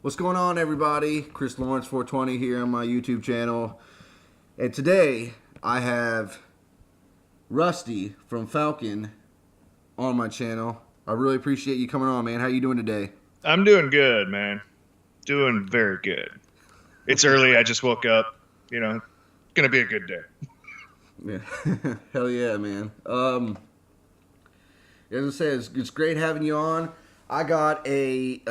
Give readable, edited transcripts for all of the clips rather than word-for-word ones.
What's going on, everybody? Chris Lawrence 420 here on my YouTube channel. And today I have Rusty from Falken on my channel. I really appreciate you coming on, man. How you doing today? I'm doing good, man. Doing very good. It's early. I just woke up. Gonna be a good day. Yeah. Hell yeah, man. As I said, it's great having you on. I got a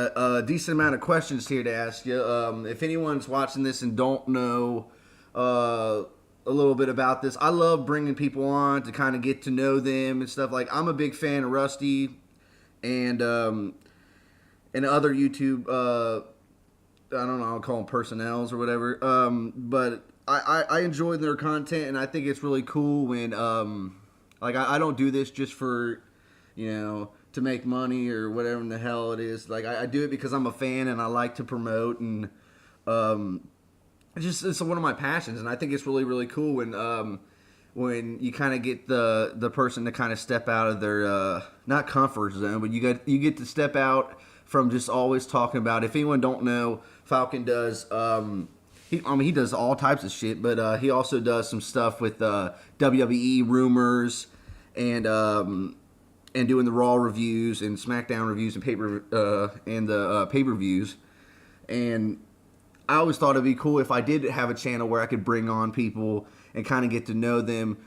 decent amount of questions here to ask you. If anyone's watching this and don't know a little bit about this, I love bringing people on to kind of get to know them and stuff. Like, I'm a big fan of Rusty and other YouTube. I don't know, I'll call them personnels or whatever. But I enjoy their content, and I think it's really cool when like I don't do this just for to make money or whatever in the hell it is. Like, I do it because I'm a fan and I like to promote, and it's one of my passions, and I think it's really, really cool when you kind of get the person to kind of step out of their not comfort zone, but you get to step out from just always talking about. If anyone don't know, Falken does he does all types of shit, but he also does some stuff with WWE rumors and doing the Raw reviews and SmackDown reviews and pay-per-views. And I always thought it'd be cool if I did have a channel where I could bring on people and kind of get to know them,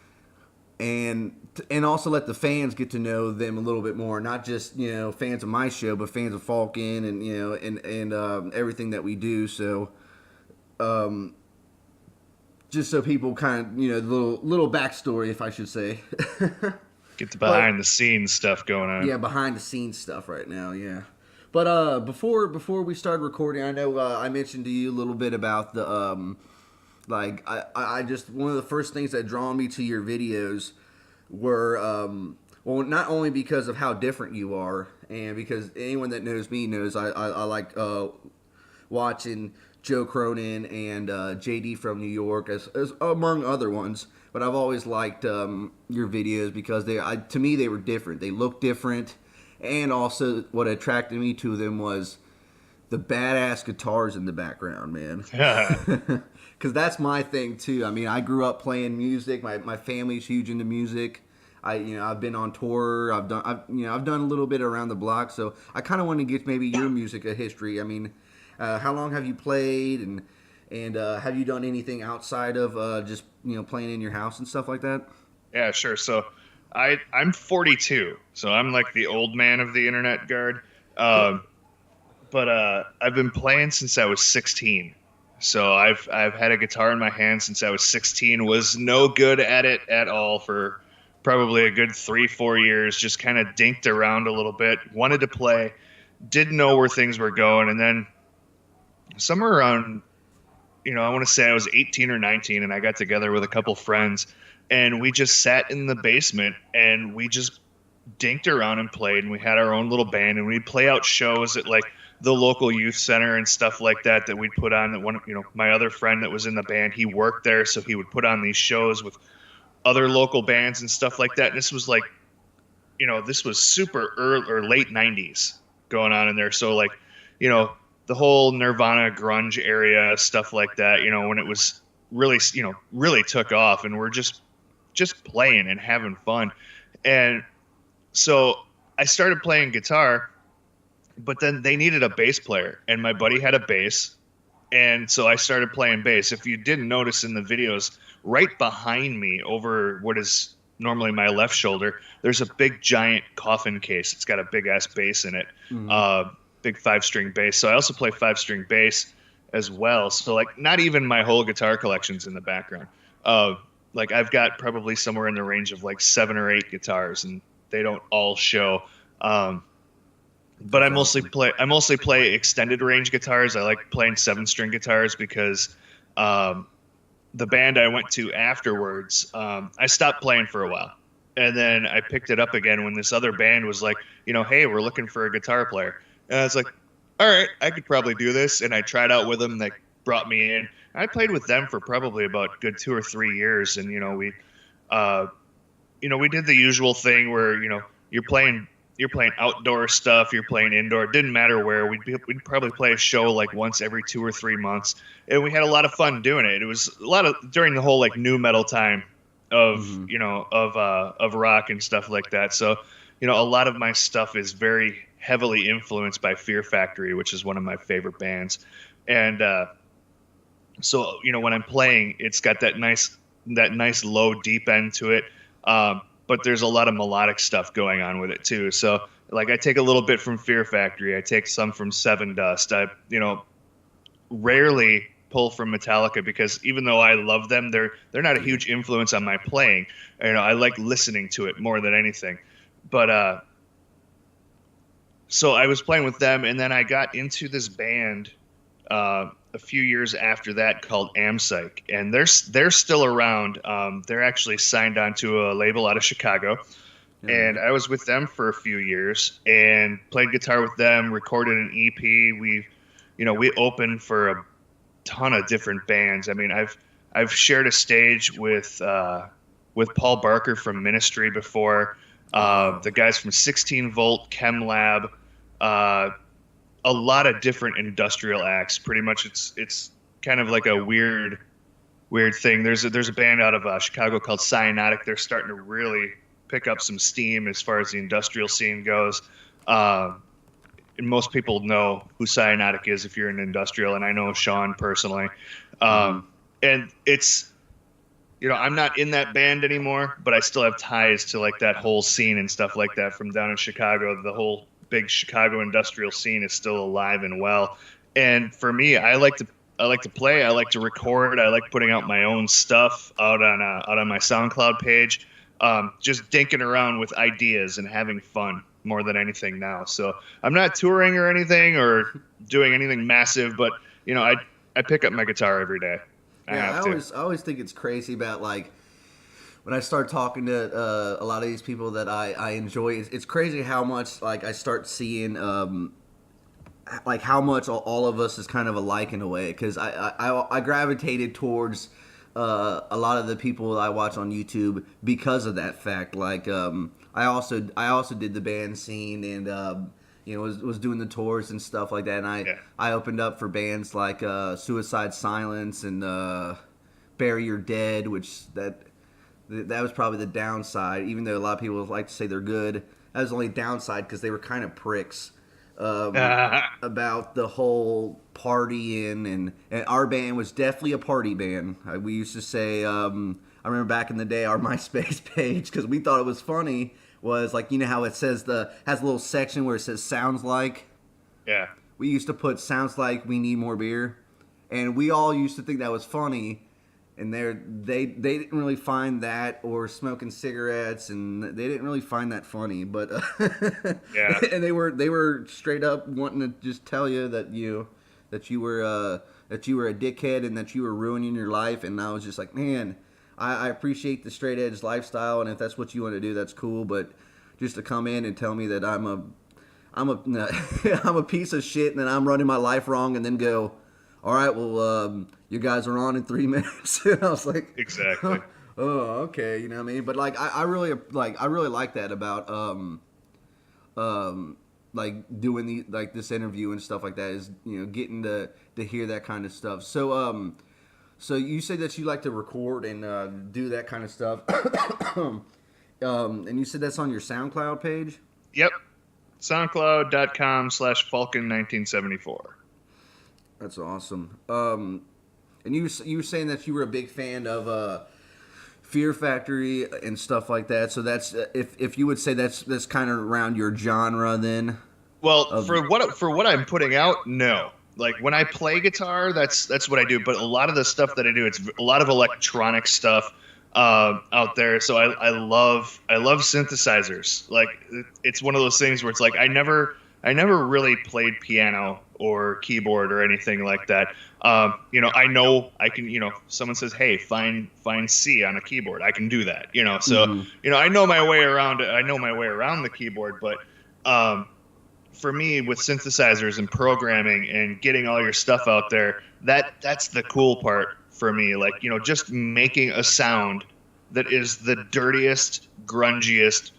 and also let the fans get to know them a little bit more. Not just fans of my show, but fans of Falken and everything that we do. So, just so people kind of the little backstory, if I should say. Get the behind the scenes stuff going on. Yeah, behind the scenes stuff right now. Yeah, but before we started recording, I know I mentioned to you a little bit about the like I just, one of the first things that draw me to your videos were well, not only because of how different you are, and because anyone that knows me knows I like watching Joe Cronin and JD from New York as among other ones. But I've always liked your videos because to me they were different. They looked different, and also what attracted me to them was the badass guitars in the background, man. Because that's my thing too. I mean, I grew up playing music. My family's huge into music. I've been on tour. I've done a little bit around the block. So I kind of want to get maybe your music a history. I mean, how long have you played, and have you done anything outside of just playing in your house and stuff like that? Yeah, sure. So I'm 42, so I'm like the old man of the internet guard. But I've been playing since I was 16. So I've had a guitar in my hand since I was 16. Was no good at it at all for probably a good 3-4 years. Just kind of dinked around a little bit. Wanted to play, didn't know where things were going, and then somewhere around, I want to say I was 18 or 19, and I got together with a couple friends, and we just sat in the basement and we just dinked around and played, and we had our own little band, and we'd play out shows at like the local youth center and stuff like that we'd put on. That one, my other friend that was in the band, he worked there, so he would put on these shows with other local bands and stuff like that. And this was like, this was super early or late 90s going on in there. So like, the whole Nirvana grunge area, stuff like that, when it was really, really took off, and we're just playing and having fun. And so I started playing guitar, but then they needed a bass player, and my buddy had a bass. And so I started playing bass. If you didn't notice in the videos, right behind me over what is normally my left shoulder, there's a big giant coffin case. It's got a big ass bass in it. Mm-hmm. Big 5-string bass. So I also play 5-string bass as well. So like, not even my whole guitar collection's in the background. Like, I've got probably somewhere in the range of like 7 or 8 guitars, and they don't all show. But I mostly play extended range guitars. I like playing 7-string guitars because the band I went to afterwards, I stopped playing for a while, and then I picked it up again when this other band was like, hey, we're looking for a guitar player. And I was like, all right, I could probably do this. And I tried out with them. They brought me in. I played with them for probably about a good 2 or 3 years. And, we did the usual thing where, you're playing you're playing outdoor stuff, you're playing indoor. It didn't matter where. We'd probably play a show like once every 2 or 3 months, and we had a lot of fun doing it. It was a lot of during the whole like new metal time of Mm-hmm. of rock and stuff like that. So a lot of my stuff is very heavily influenced by Fear Factory, which is one of my favorite bands, and so when I'm playing, it's got that nice low deep end to it. But there's a lot of melodic stuff going on with it too. So like I take a little bit from Fear Factory, I take some from Seven Dust. I rarely pull from Metallica because even though I love them, they're not a huge influence on my playing. I like listening to it more than anything. But so I was playing with them, and then I got into this band a few years after that called Ampsych, and they're still around. They're actually signed onto a label out of Chicago, and I was with them for a few years and played guitar with them, recorded an EP. We opened for a ton of different bands. I mean, I've shared a stage with Paul Barker from Ministry before, the guys from 16 Volt, Chem Lab. A lot of different industrial acts. Pretty much, it's kind of like a weird thing. There's a band out of Chicago called Cyanotic. They're starting to really pick up some steam as far as the industrial scene goes. And most people know who Cyanotic is if you're an industrial, and I know Sean personally. And it's I'm not in that band anymore, but I still have ties to like that whole scene and stuff like that from down in Chicago. The whole big Chicago industrial scene is still alive and well. And for me, I like to play, I like to record, I like putting out my own stuff out on my SoundCloud page. Just dinking around with ideas and having fun more than anything now. So I'm not touring or anything or doing anything massive, but I pick up my guitar every day. I always think it's crazy about like when I start talking to a lot of these people that I enjoy. It's crazy how much like I start seeing like how much all of us is kind of alike in a way, because I gravitated towards a lot of the people I watch on YouTube because of that fact. Like I also did the band scene and was doing the tours and stuff like that, and I opened up for bands like Suicide Silence and Bury Your Dead, which that was probably the downside. Even though a lot of people like to say they're good, that was the only downside because they were kind of pricks about the whole partying, and our band was definitely a party band. We used to say, I remember back in the day, our MySpace page, because we thought it was funny, was like, how it says has a little section where it says sounds like. Yeah. We used to put sounds like we need more beer, and we all used to think that was funny. And they didn't really find that, or smoking cigarettes, and they didn't really find that funny. But yeah, and they were straight up wanting to just tell you that you were a dickhead and that you were ruining your life. And I was just like, man, I appreciate the straight edge lifestyle, and if that's what you want to do, that's cool. But just to come in and tell me that I'm a piece of shit and that I'm running my life wrong, and then go, all right, well, you guys are on in 3 minutes. And I was like, exactly. Oh, okay, you know what I mean? But like, I really like that about like doing this interview and stuff like that, is getting to hear that kind of stuff. So so you say that you like to record and do that kind of stuff, and you said that's on your SoundCloud page. Yep, SoundCloud.com/Falken1974. That's awesome. And you were saying that you were a big fan of Fear Factory and stuff like that. So that's if you would say that's kind of around your genre then. Well, for what I'm putting out, no. Like when I play guitar, that's what I do. But a lot of the stuff that I do, it's a lot of electronic stuff out there. So I love synthesizers. Like it's one of those things where it's like I never really played piano or keyboard or anything like that. I know I can, someone says, hey, find C on a keyboard. I can do that, so, I know my way around it. I know my way around the keyboard, but for me with synthesizers and programming and getting all your stuff out there, that's the cool part for me. Like, just making a sound that is the dirtiest, grungiest,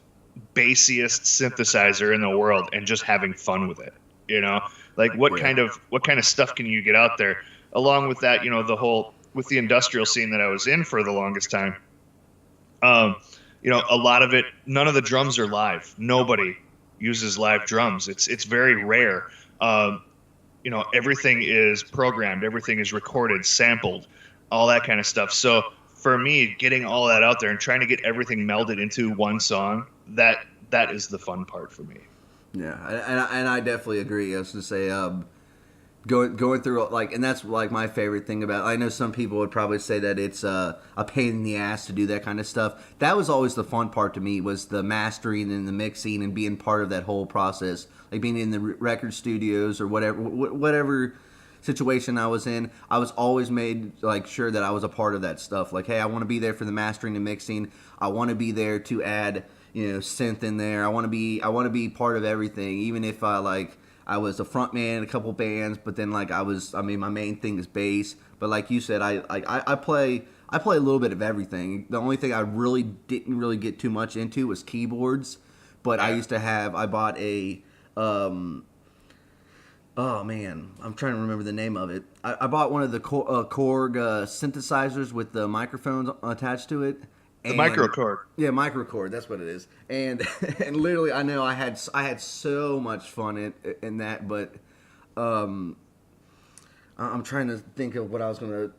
bassiest synthesizer in the world and just having fun with it. You know, like what kind of stuff can you get out there? Along with that, you know, the whole with the industrial scene that I was in for the longest time. You know, a lot of it, none of the drums are live. Nobody uses live drums. It's very rare. You know, everything is programmed, everything is recorded, sampled, all that kind of stuff. So for me, getting all that out there and trying to get everything melded into one song, that is the fun part for me. Yeah, and I definitely agree. I was to say, going through like, and that's like my favorite thing about. I know some people would probably say that it's a pain in the ass to do that kind of stuff. That was always the fun part to me, was the mastering and the mixing and being part of that whole process, like being in the record studios or whatever situation I was in. I was always made like sure that I was a part of that stuff. Like, hey, I want to be there for the mastering and mixing. I want to be there to add, you know, synth in there. I want to be part of everything, even if I was a front man in a couple bands, but then my main thing is bass. But like you said, I play a little bit of everything. The only thing I really didn't really get too much into was keyboards. But I bought a, oh man, I'm trying to remember the name of it. I bought one of the Korg synthesizers with the microphones attached to it. The microcord. Yeah, microcord. That's what it is. And and literally, I know I had so much fun in that, but I'm trying to think of what I was gonna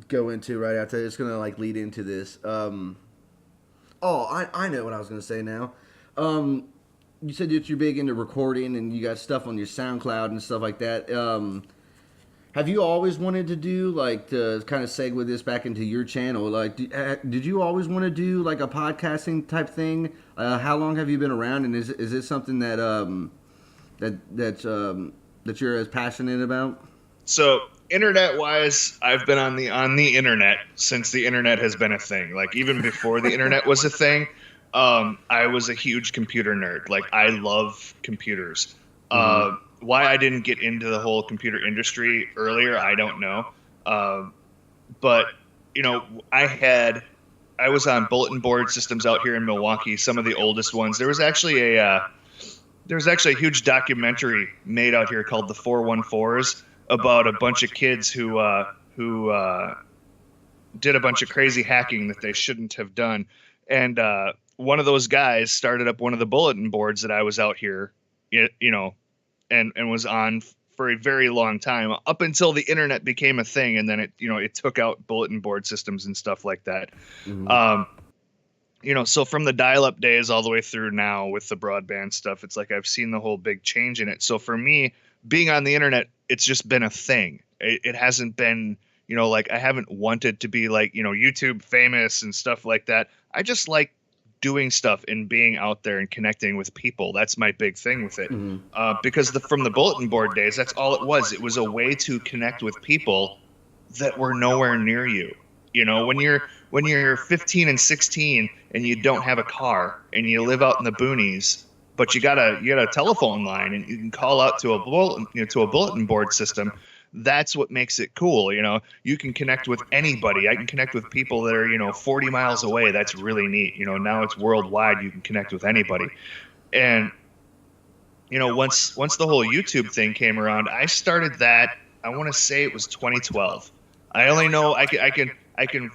go into right after. It's gonna like lead into this. I know what I was gonna say now. You said that you're big into recording and you got stuff on your SoundCloud and stuff like that. Have you always wanted to do, like, to kind of segue this back into your channel, like, did you always want to do, like, a podcasting type thing? How long have you been around, and is this something that that you're as passionate about? So, internet-wise, I've been on the internet since the internet has been a thing. Like, even before the internet was a thing, I was a huge computer nerd. Like, I love computers. Why I didn't get into the whole computer industry earlier, I don't know. But, you know, I was on bulletin board systems out here in Milwaukee, some of the oldest ones. There was actually a huge documentary made out here called The 414s about a bunch of kids who did a bunch of crazy hacking that they shouldn't have done. And one of those guys started up one of the bulletin boards that I was out here, you know, and was on for a very long time, up until the internet became a thing, and then it took out bulletin board systems and stuff like that. You know, so from the dial-up days all the way through now with the broadband stuff, it's like I've seen the whole big change in it. So for me, being on the internet, it's just been a thing. It hasn't been, you know, like I haven't wanted to be like, you know, YouTube famous and stuff like that. I just like doing stuff and being out there and connecting with people. That's my big thing with it. Because from the bulletin board days, that's all it was. It was a way to connect with people that were nowhere near you. You know, when you're 15 and 16 and you don't have a car and you live out in the boonies, but you got a telephone line and you can call out to a bulletin board system. That's what makes it cool. You know, you can connect with anybody. I can connect with people that are, you know, 40 miles away. That's really neat. You know, now it's worldwide. You can connect with anybody. And, you know, once the whole YouTube thing came around, I started that. I want to say it was 2012. I only know I can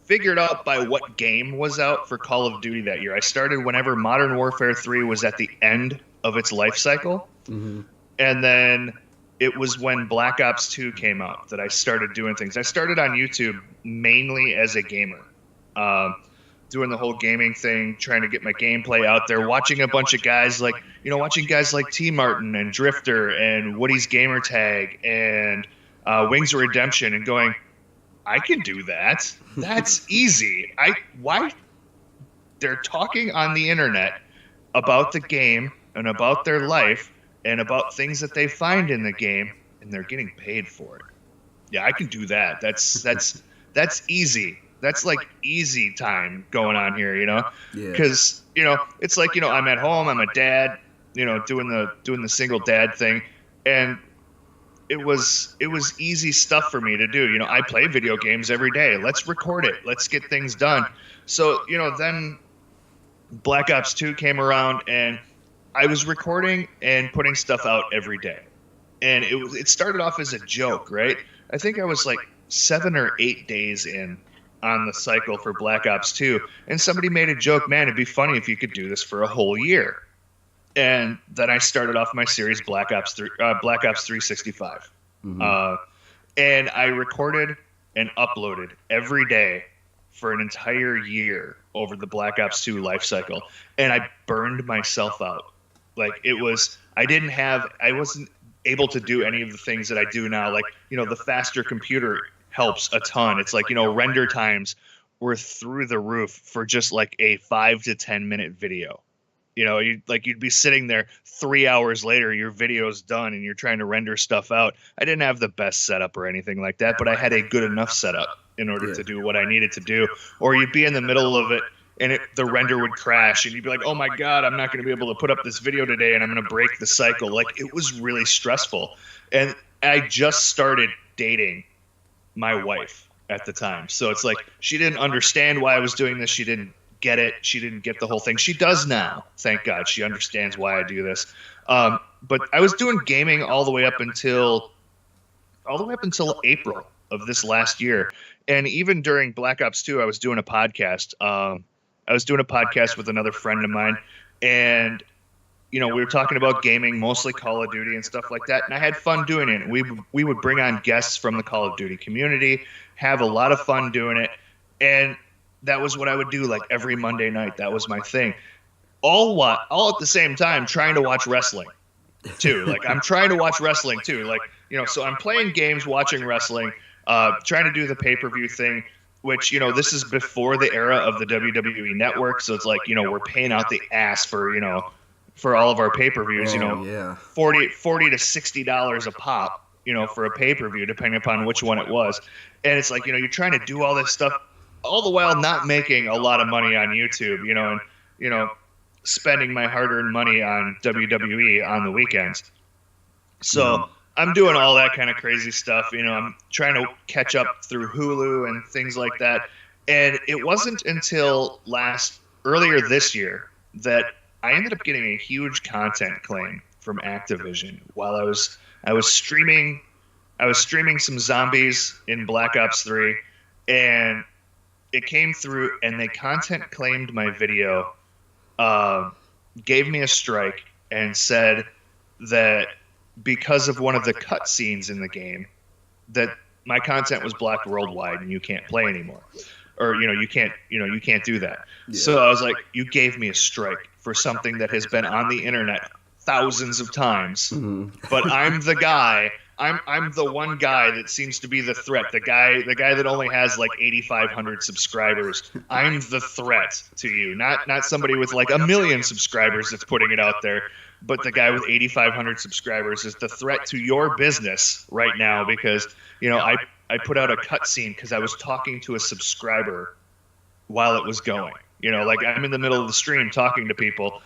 figure it out by what game was out for Call of Duty that year. I started whenever Modern Warfare 3 was at the end of its life cycle. And then it was when Black Ops 2 came out that I started doing things. I started on YouTube mainly as a gamer, doing the whole gaming thing, trying to get my gameplay out there, watching a bunch of guys like T. Martin and Drifter and Woody's Gamertag and Wings of Redemption, and going, I can do that. That's easy. Why? They're talking on the internet about the game and about their life and about things that they find in the game, and they're getting paid for it. Yeah, I can do that. That's easy. That's like easy time going on here, you know? Because, you know, it's like, you know, I'm at home, I'm a dad, you know, doing the single dad thing, and it was easy stuff for me to do. You know, I play video games every day. Let's record it. Let's get things done. So, you know, then Black Ops 2 came around, and I was recording and putting stuff out every day. And it started off as a joke, right? I think I was like 7 or 8 days in on the cycle for Black Ops 2, and somebody made a joke, man, it'd be funny if you could do this for a whole year. And then I started off my series Black Ops 365. And I recorded and uploaded every day for an entire year over the Black Ops 2 life cycle, and I burned myself out. Like, I wasn't able to do any of the things that I do now. Like, the faster computer helps a ton. It's like, render times were through the roof for just like a 5 to 10 minute video. You'd be sitting there 3 hours later, your video's done and you're trying to render stuff out. I didn't have the best setup or anything like that, but I had a good enough setup in order to do what I needed to do. Or you'd be in the middle of it and the render would crash and you'd be like, oh my God, I'm not going to be able to put up this video today and I'm going to break the cycle. Like, it was really stressful. And I just started dating my wife at the time. So it's like, she didn't understand why I was doing this. She didn't get it. She didn't get the whole thing. She does now. Thank God. She understands why I do this. But I was doing gaming all the way up until April of this last year. And even during Black Ops 2, I was doing a podcast. I was doing a podcast with another friend of mine, and we were talking about gaming, mostly Call of Duty and stuff like that. And I had fun doing it. We would bring on guests from the Call of Duty community, have a lot of fun doing it. And that was what I would do, like, every Monday night. That was my thing. All at the same time trying to watch wrestling too. Like, I'm trying to watch wrestling too. Like, so I'm playing games, watching wrestling, trying to do the pay-per-view thing, which, this is before the era of the WWE network. So it's like, we're paying out the ass for all of our pay-per-views, $40 to $60 a pop, for a pay-per-view, depending upon which one it was. And it's like, you're trying to do all this stuff, all the while not making a lot of money on YouTube, and spending my hard-earned money on WWE on the weekends. So I'm doing all that kind of crazy stuff. I'm trying to catch up through Hulu and things like that. And it wasn't until earlier this year that I ended up getting a huge content claim from Activision while I was streaming some zombies in Black Ops 3, and it came through and they content claimed my video, gave me a strike, and said that because of one of the cutscenes in the game, that my content was blocked worldwide and you can't play anymore, or you can't do that. Yeah. So I was like, you gave me a strike for something that has been on the internet thousands of times, but I'm the guy. I'm the one guy that seems to be the threat. The guy that only has like 8,500 subscribers. I'm the threat to you, not somebody with like 1 million subscribers that's putting it out there, but the guy with 8,500 subscribers is the threat to your business right now because I put out a cutscene because I was talking to a subscriber while it was going. Like, I'm in the middle of the stream talking to people.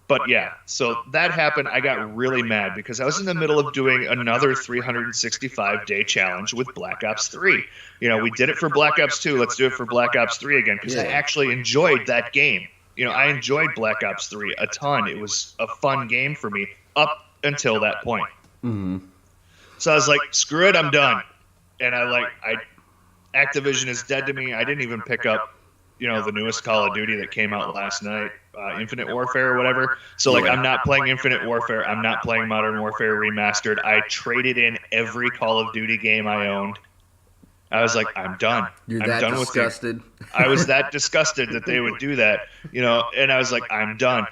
But yeah, so that happened. I got really mad because I was in the middle of doing another 365-day challenge with Black Ops 3. We did it for Black Ops 2. Let's do it for Black Ops 3 again because I actually enjoyed that game. I enjoyed Black Ops 3 a ton. It was a fun game for me up until that point. So I was like, screw it, I'm done. And Activision is dead to me. I didn't even pick up the newest Call of Duty that came out last night, Infinite Warfare or whatever. So I'm not playing Infinite Warfare. I'm not playing Modern Warfare Remastered. I traded in every Call of Duty game I owned. I was like, I'm done. You're I'm that done disgusted? With it. I was that disgusted that they would do that, and I was like, I'm done.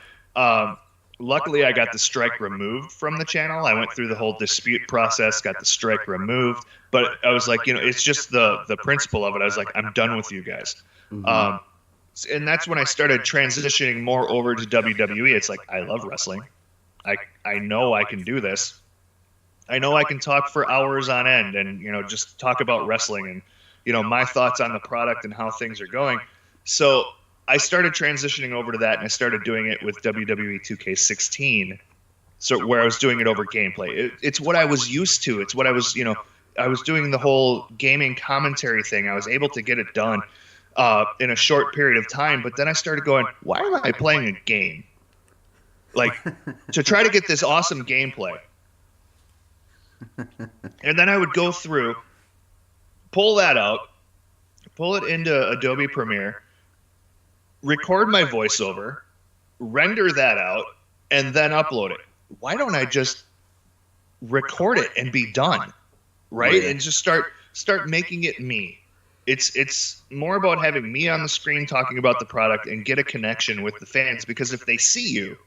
Luckily, I got the strike removed from the channel. I went through the whole dispute process, got the strike removed. But I was like, it's just the principle of it. I was like, I'm done with you guys. And that's when I started transitioning more over to WWE. It's like, I love wrestling. I know I can do this. I know I can talk for hours on end and, just talk about wrestling and, my thoughts on the product and how things are going. So I started transitioning over to that, and I started doing it with WWE 2K16. So where I was doing it over gameplay. It's what I was used to. It's what I was, I was doing the whole gaming commentary thing. I was able to get it done. in a short period of time. But then I started going, why am I playing a game? Like, to try to get this awesome gameplay. And then I would go through, pull that out, pull it into Adobe Premiere, record my voiceover, render that out, and then upload it. Why don't I just record it and be done, right? And just start making it me. It's more about having me on the screen talking about the product and get a connection with the fans, because if they see you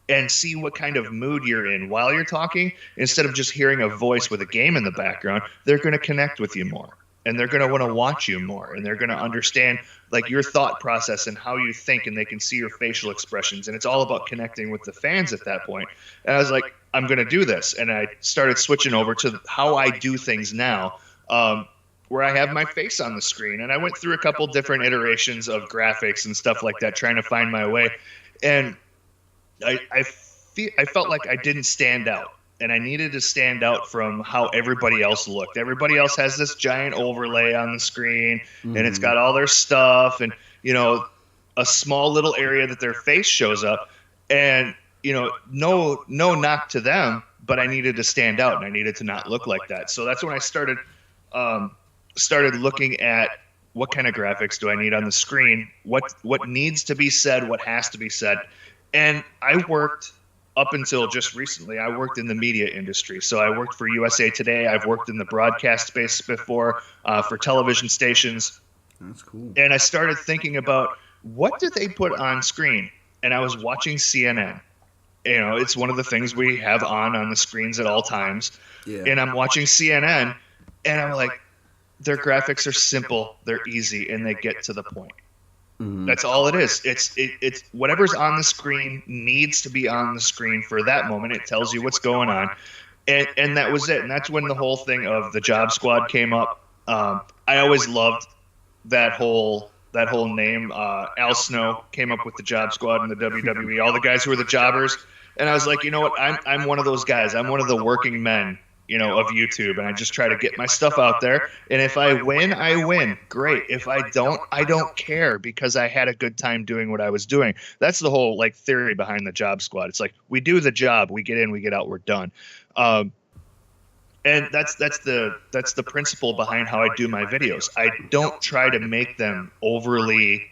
and see what kind of mood you're in while you're talking, instead of just hearing a voice with a game in the background, they're going to connect with you more. And they're going to want to watch you more, and they're going to understand like your thought process and how you think, and they can see your facial expressions. And it's all about connecting with the fans at that point. And I was like, I'm going to do this. And I started switching over to how I do things now, where I have my face on the screen. And I went through a couple different iterations of graphics and stuff like that, trying to find my way. And I felt like I didn't stand out. And I needed to stand out from how everybody else looked. Everybody else has this giant overlay on the screen, and it's got all their stuff, and a small little area that their face shows up. And no knock to them, but I needed to stand out, and I needed to not look like that. So that's when I started looking at what kind of graphics do I need on the screen, what needs to be said, what has to be said. And I worked. Up until just recently, I worked in the media industry. So I worked for USA Today. I've worked in the broadcast space before, for television stations. That's cool. And I started thinking about, what did they put on screen? And I was watching CNN. It's one of the things we have on the screens at all times. Yeah. And I'm watching CNN, and I'm like, their graphics are simple, they're easy, and they get to the point. Mm-hmm. That's all it is. It's whatever's on the screen needs to be on the screen for that moment. It tells you what's going on, and that was it. And that's when the whole thing of the Job Squad came up. I always loved that whole name. Al Snow came up with the Job Squad in the WWE. All the guys who were the jobbers, and I was like, you know what? I'm one of those guys. I'm one of the working men, of YouTube, and I just try to get my stuff out there. And if I win, I win. Great. If I don't care, because I had a good time doing what I was doing. That's the whole theory behind the Job Squad. It's like, we do the job, we get in, we get out, we're done. And that's the principle behind how I do my videos. I don't try to make them overly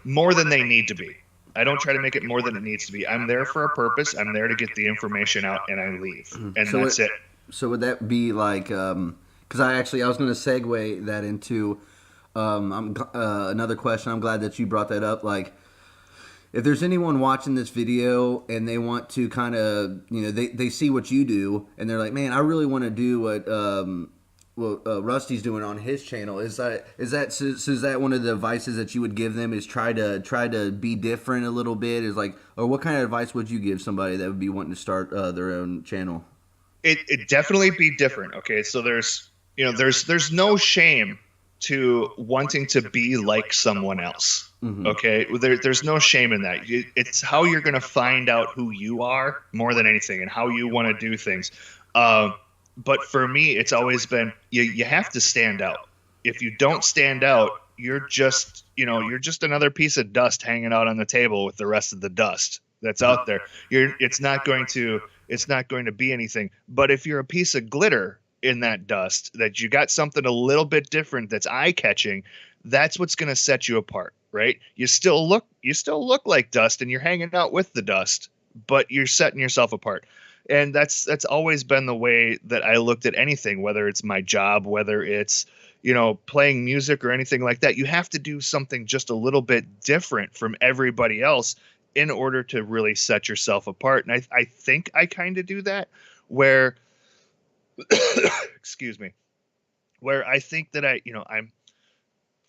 more than they need to be. I don't try to make it more than it needs to be. I'm there for a purpose. I'm there to get the information out, and I leave. And so that's it. So would that be like, because I was going to segue that into another question. I'm glad that you brought that up. Like, if there's anyone watching this video and they want to kind of, they see what you do, and they're like, man, I really want to do what Rusty's doing on his channel. Is that one of the advices that you would give them, is try to be different a little bit? Is like, or what kind of advice would you give somebody that would be wanting to start their own channel? It definitely be different. Okay. So there's no shame to wanting to be like someone else. Mm-hmm. Okay. There's no shame in that. It's how you're going to find out who you are more than anything, and how you want to do things. But for me, it's always been, you have to stand out. If you don't stand out, you're just another piece of dust hanging out on the table with the rest of the dust that's out there. It's not going to be anything. But if you're a piece of glitter in that dust, that you got something a little bit different that's eye-catching, that's what's going to set you apart, right? You still look like dust, and you're hanging out with the dust, but you're setting yourself apart. And that's always been the way that I looked at anything, whether it's my job, whether it's, playing music or anything like that. You have to do something just a little bit different from everybody else in order to really set yourself apart. And I think I kind of do that, where, excuse me, where I think that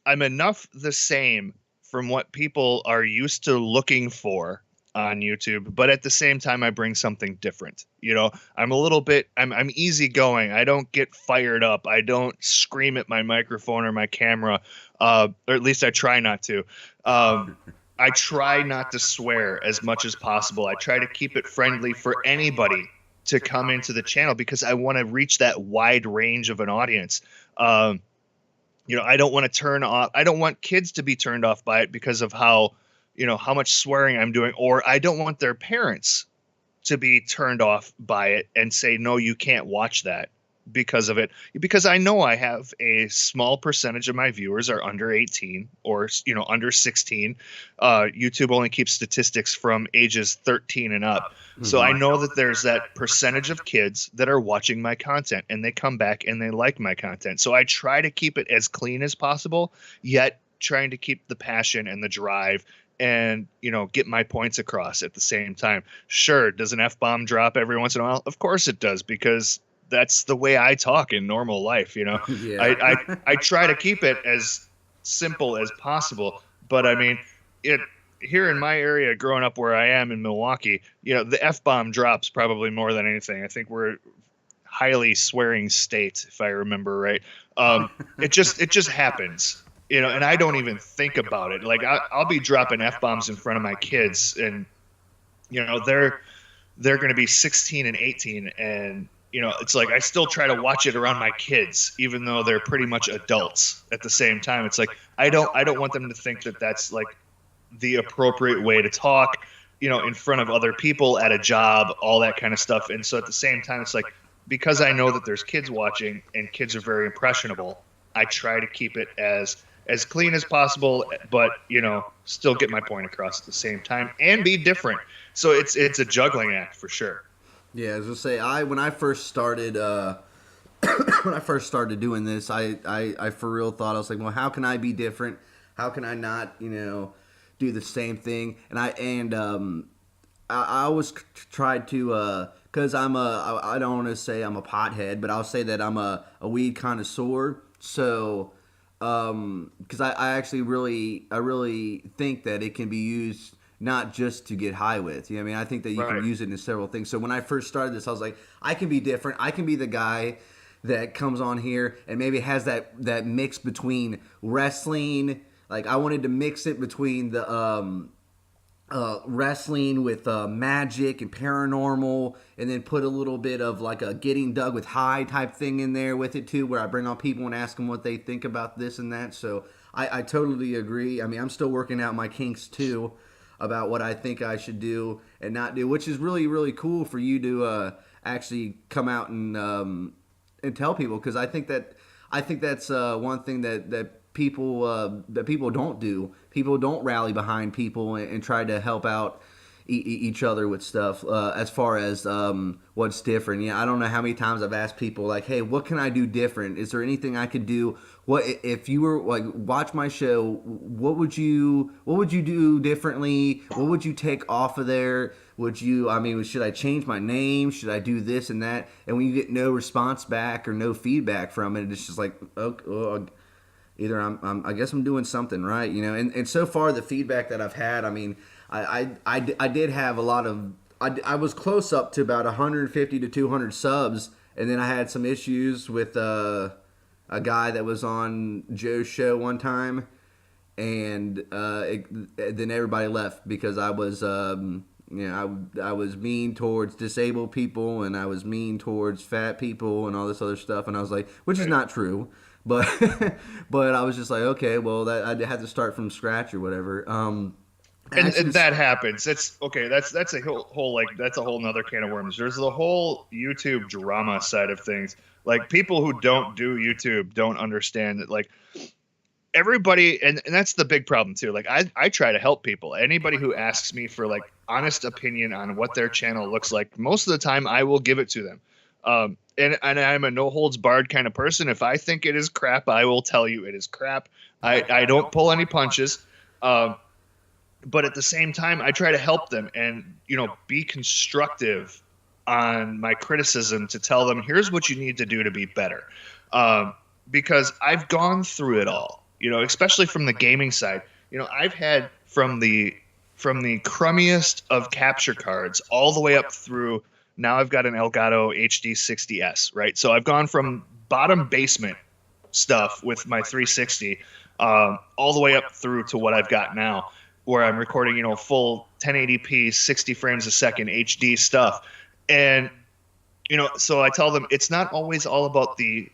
I'm enough the same from what people are used to looking for on YouTube, but at the same time, I bring something different. I'm a little bit, I'm easygoing. I don't get fired up. I don't scream at my microphone or my camera, or at least I try not to. I try not to swear as much as possible. I try to keep it friendly for anybody to come into the channel, because I want to reach that wide range of an audience. I don't want to turn off. I don't want kids to be turned off by it because of how much swearing I'm doing, or I don't want their parents to be turned off by it and say, no, you can't watch that because of it. Because I know I have a small percentage of my viewers are under 18 or, under 16. YouTube only keeps statistics from ages 13 and up. So I know that there's that percentage of kids that are watching my content and they come back and they like my content. So I try to keep it as clean as possible, yet trying to keep the passion and the drive and get my points across at the same time. Sure, does an F-bomb drop every once in a while? Of course it does, because that's the way I talk in normal life. Yeah. I try to keep it as simple as possible, but I mean, it here in my area, growing up where I am in Milwaukee, the F-bomb drops probably more than anything. I think we're a highly swearing state, if I remember right. It just happens. And I don't even think about it. Like I'll be dropping F-bombs in front of my kids, and they're going to be 16 and 18, and it's like I still try to watch it around my kids, even though they're pretty much adults at the same time. It's like I don't want them to think that that's like the appropriate way to talk, in front of other people at a job, all that kind of stuff. And so at the same time, it's like, because I know that there's kids watching and kids are very impressionable, I try to keep it as clean as possible, but still get my point across at the same time and be different. So it's a juggling act for sure. Yeah, I was gonna say, when I first started doing this, I for real thought, I was like, well, how can I be different? How can I not do the same thing? And I always tried to, because I don't want to say I'm a pothead, but I'll say that I'm a weed connoisseur. So because I actually really think that it can be used not just to get high with. I mean, I think that you can use it in several things. So when I first started this, I was like, I can be different. I can be the guy that comes on here and maybe has that mix between wrestling. Like I wanted to mix it between the wrestling with magic and paranormal, and then put a little bit of like a getting dug with high type thing in there with it too, where I bring on people and ask them what they think about this and that. So I totally agree. I mean, I'm still working out my kinks too about what I think I should do and not do, which is really, really cool for you to actually come out and tell people, because I think that's one thing that people don't do. People don't rally behind people and try to help out each other with stuff as far as what's different. I don't know how many times I've asked people like, hey, what can I do different? Is there anything I could do? What if you were like watch my show, what would you do differently? What would you take off of there? Should I change my name? Should I do this and that? And when you get no response back or no feedback from it, it's just like, okay, either I guess I'm doing something right, And so far the feedback that I've had, I mean, I did have a lot of, I was close up to about 150 to 200 subs, and then I had some issues with a guy that was on Joe's show one time, and then everybody left because I was I was mean towards disabled people, and I was mean towards fat people and all this other stuff, and I was like, which is not true. But but I was just like, okay, well, that I had to start from scratch or whatever. And that happens. That's okay. That's a whole like that's a whole nother can of worms. There's the whole YouTube drama side of things. Like people who don't do YouTube don't understand that. Like everybody, and that's the big problem too. Like I try to help people. Anybody who asks me for like honest opinion on what their channel looks like, most of the time I will give it to them. And I'm a no holds barred kind of person. If I think it is crap, I will tell you it is crap. I don't pull any punches. But at the same time, I try to help them and, be constructive on my criticism to tell them, here's what you need to do to be better. Because I've gone through it all, especially from the gaming side. I've had from the crummiest of capture cards all the way up through. Now I've got an Elgato HD 60S, right? So I've gone from bottom basement stuff with my 360 all the way up through to what I've got now, where I'm recording, full 1080p, 60 frames a second HD stuff. And, so I tell them it's not always all about the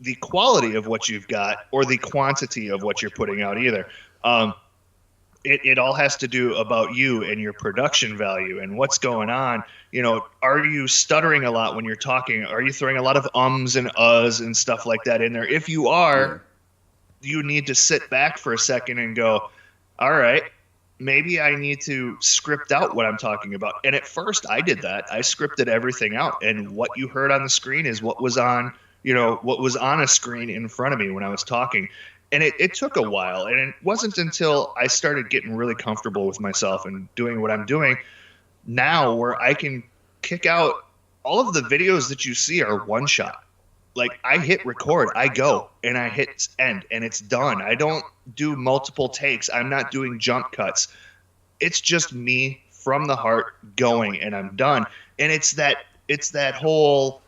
the quality of what you've got or the quantity of what you're putting out either. It all has to do about you and your production value and what's going on. Are you stuttering a lot when you're talking? Are you throwing a lot of ums and uhs and stuff like that in there? If you are, you need to sit back for a second and go, all right, maybe I need to script out what I'm talking about. And at first I did that. I scripted everything out. And what you heard on the screen is what was on a screen in front of me when I was talking. And it took a while. And it wasn't until I started getting really comfortable with myself and doing what I'm doing now where I can kick out all of the videos that you see are one shot. Like I hit record, I go, and I hit end, and it's done. I don't do multiple takes. I'm not doing jump cuts. It's just me from the heart going, and I'm done. And it's that whole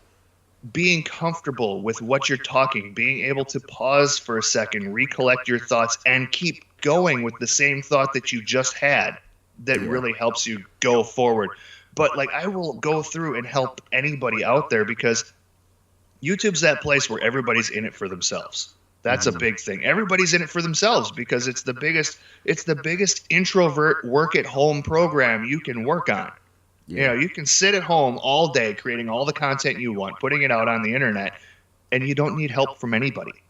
being comfortable with what you're talking, being able to pause for a second, recollect your thoughts, and keep going with the same thought that you just had that really helps you go forward. But like I will go through and help anybody out there because YouTube's that place where everybody's in it for themselves. That's a big thing. Everybody's in it for themselves because it's the biggest introvert work at home program you can work on. Yeah. You can sit at home all day creating all the content you want, putting it out on the internet, and you don't need help from anybody.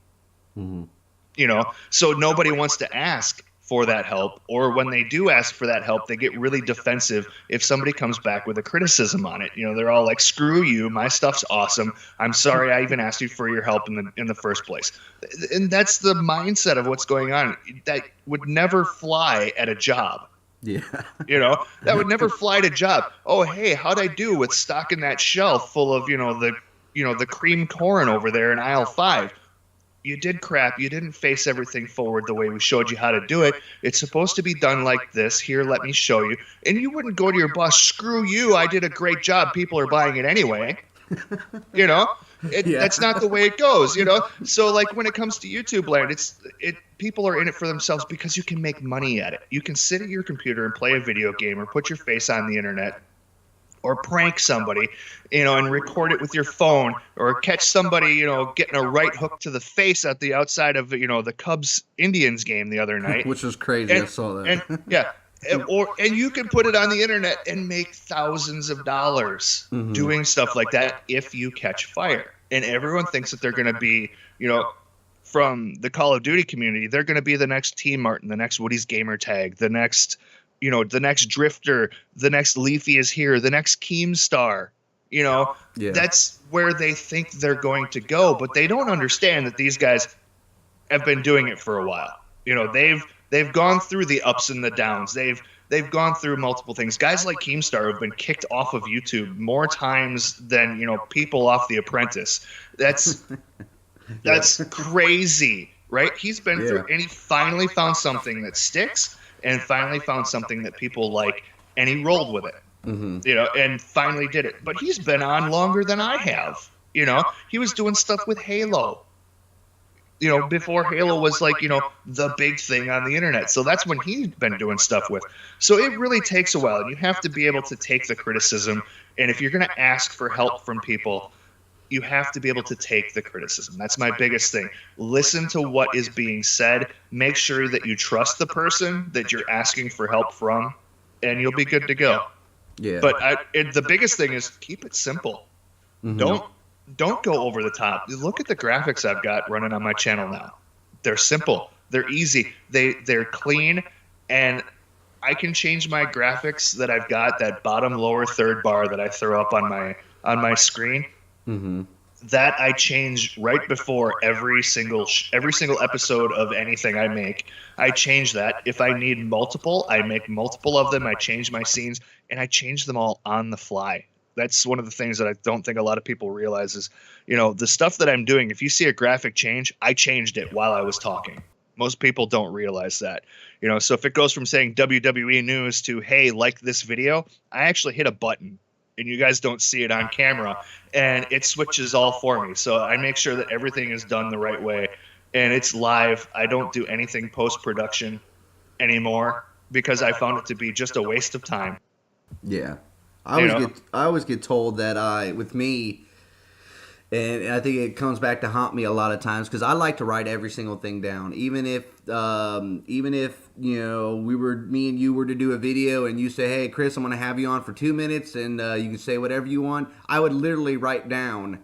So nobody wants to ask for that help, or when they do ask for that help, they get really defensive if somebody comes back with a criticism on it. They're all like, "Screw you! My stuff's awesome. I'm sorry I even asked you for your help in the first place." And that's the mindset of what's going on. That would never fly at a job. Yeah. That would never fly at a job. Oh, hey, how'd I do with stocking that shelf full of the cream corn over there in aisle 5? You did crap. You didn't face everything forward the way we showed you how to do it. It's supposed to be done like this. Here, let me show you. And you wouldn't go to your boss, "Screw you, I did a great job. People are buying it anyway." That's not the way it goes, So like when it comes to YouTube land, people are in it for themselves because you can make money at it. You can sit at your computer and play a video game or put your face on the internet or prank somebody, and record it with your phone, or catch somebody, getting a right hook to the face at the outside of, the Cubs Indians game the other night. Which was crazy. I saw that. And you can put it on the internet and make thousands of dollars doing stuff like that if you catch fire. And everyone thinks that they're going to be, from the Call of Duty community, they're going to be the next Team Martin, the next Woody's Gamer Tag, the next Drifter, the next Leafy is here, the next Keemstar. That's where they think they're going to go, but they don't understand that these guys have been doing it for a while. They've gone through the ups and the downs. They've gone through multiple things. Guys like Keemstar have been kicked off of YouTube more times than people off The Apprentice. That's crazy, right? He's been through, and he finally found something that sticks, and finally found something that people like, and he rolled with it. And finally did it. But he's been on longer than I have. He was doing stuff with Halo. Before Halo was like, the big thing on the internet. So that's when he's been doing stuff with. So it really takes a while. And you have to be able to take the criticism. And if you're going to ask for help from people, you have to be able to take the criticism. That's my biggest thing. Listen to what is being said. Make sure that you trust the person that you're asking for help from, and you'll be good to go. Yeah. But the biggest thing is keep it simple. Don't go over the top. Look at the graphics I've got running on my channel now. They're simple. They're easy. They're clean, and I can change my graphics that I've got, that bottom lower third bar that I throw up on my screen. That I change right before every single episode of anything I make. I change that. If I need multiple, I make multiple of them. I change my scenes, and I change them all on the fly. That's one of the things that I don't think a lot of people realize is, the stuff that I'm doing, if you see a graphic change, I changed it while I was talking. Most people don't realize that. So if it goes from saying WWE news to, hey, like this video, I actually hit a button. And you guys don't see it on camera, and it switches all for me. So I make sure that everything is done the right way, and it's live. I don't do anything post-production anymore because I found it to be just a waste of time. Yeah. I always get told that with me, And I think it comes back to haunt me a lot of times because I like to write every single thing down, even if me and you were to do a video and you say, "Hey, Chris, I'm going to have you on for 2 minutes and you can say whatever you want." I would literally write down,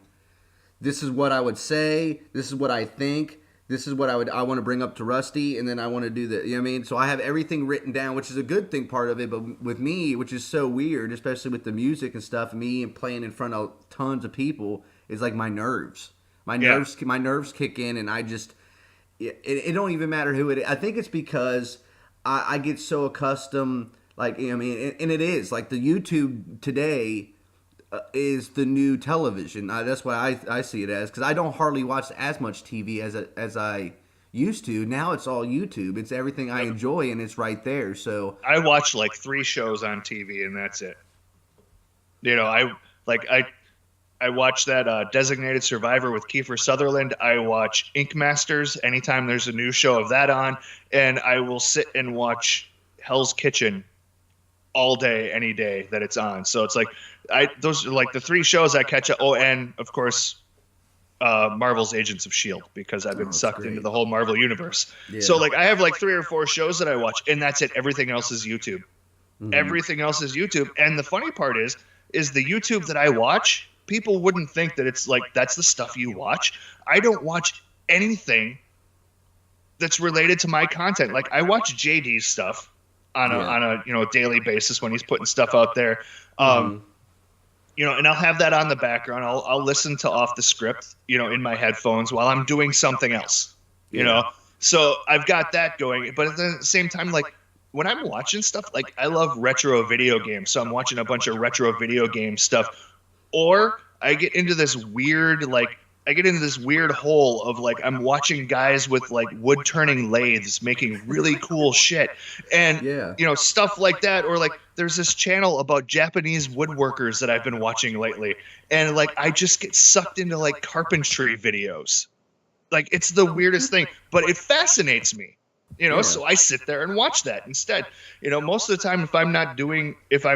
"This is what I would say. This is what I think. This is what I want to bring up to Rusty, and then I want to do the." You know what I mean? So I have everything written down, which is a good thing part of it. But with me, which is so weird, especially with the music and stuff, me and playing in front of tons of people, is like my nerves. My nerves kick in, and I just it don't even matter who it is. I think it's because I get so accustomed, like, you know what I mean, and it is like the YouTube today is the new television. That's why I see it as, because I don't hardly watch as much TV as I used to. Now it's all YouTube. It's everything I enjoy, and it's right there. So I watch like 3 shows on TV, and that's it. I watch that Designated Survivor with Kiefer Sutherland. I watch Ink Masters anytime there's a new show of that on, and I will sit and watch Hell's Kitchen all day, any day that it's on. So it's like those are like the 3 shows I catch up. Oh, and of course, Marvel's Agents of S.H.I.E.L.D. because I've been sucked into the whole Marvel universe. Yeah. So like I have like 3 or 4 shows that I watch, and that's it. Everything else is YouTube. Mm-hmm. Everything else is YouTube. And the funny part is the YouTube that I watch, people wouldn't think that it's like that's the stuff you watch. I don't watch anything that's related to my content. Like I watch JD's stuff on a daily basis when he's putting stuff out there. And I'll have that on the background. I'll listen to Off the Script, in my headphones while I'm doing something else, you know? So I've got that going, but at the same time, like when I'm watching stuff, like I love retro video games. So I'm watching a bunch of retro video game stuff, or I get into this weird, hole of like, I'm watching guys with like wood turning lathes making really cool shit. And, stuff like that. Or like, there's this channel about Japanese woodworkers that I've been watching lately. And like, I just get sucked into like carpentry videos. Like, it's the weirdest thing, but it fascinates me, so I sit there and watch that instead. Most of the time, if I'm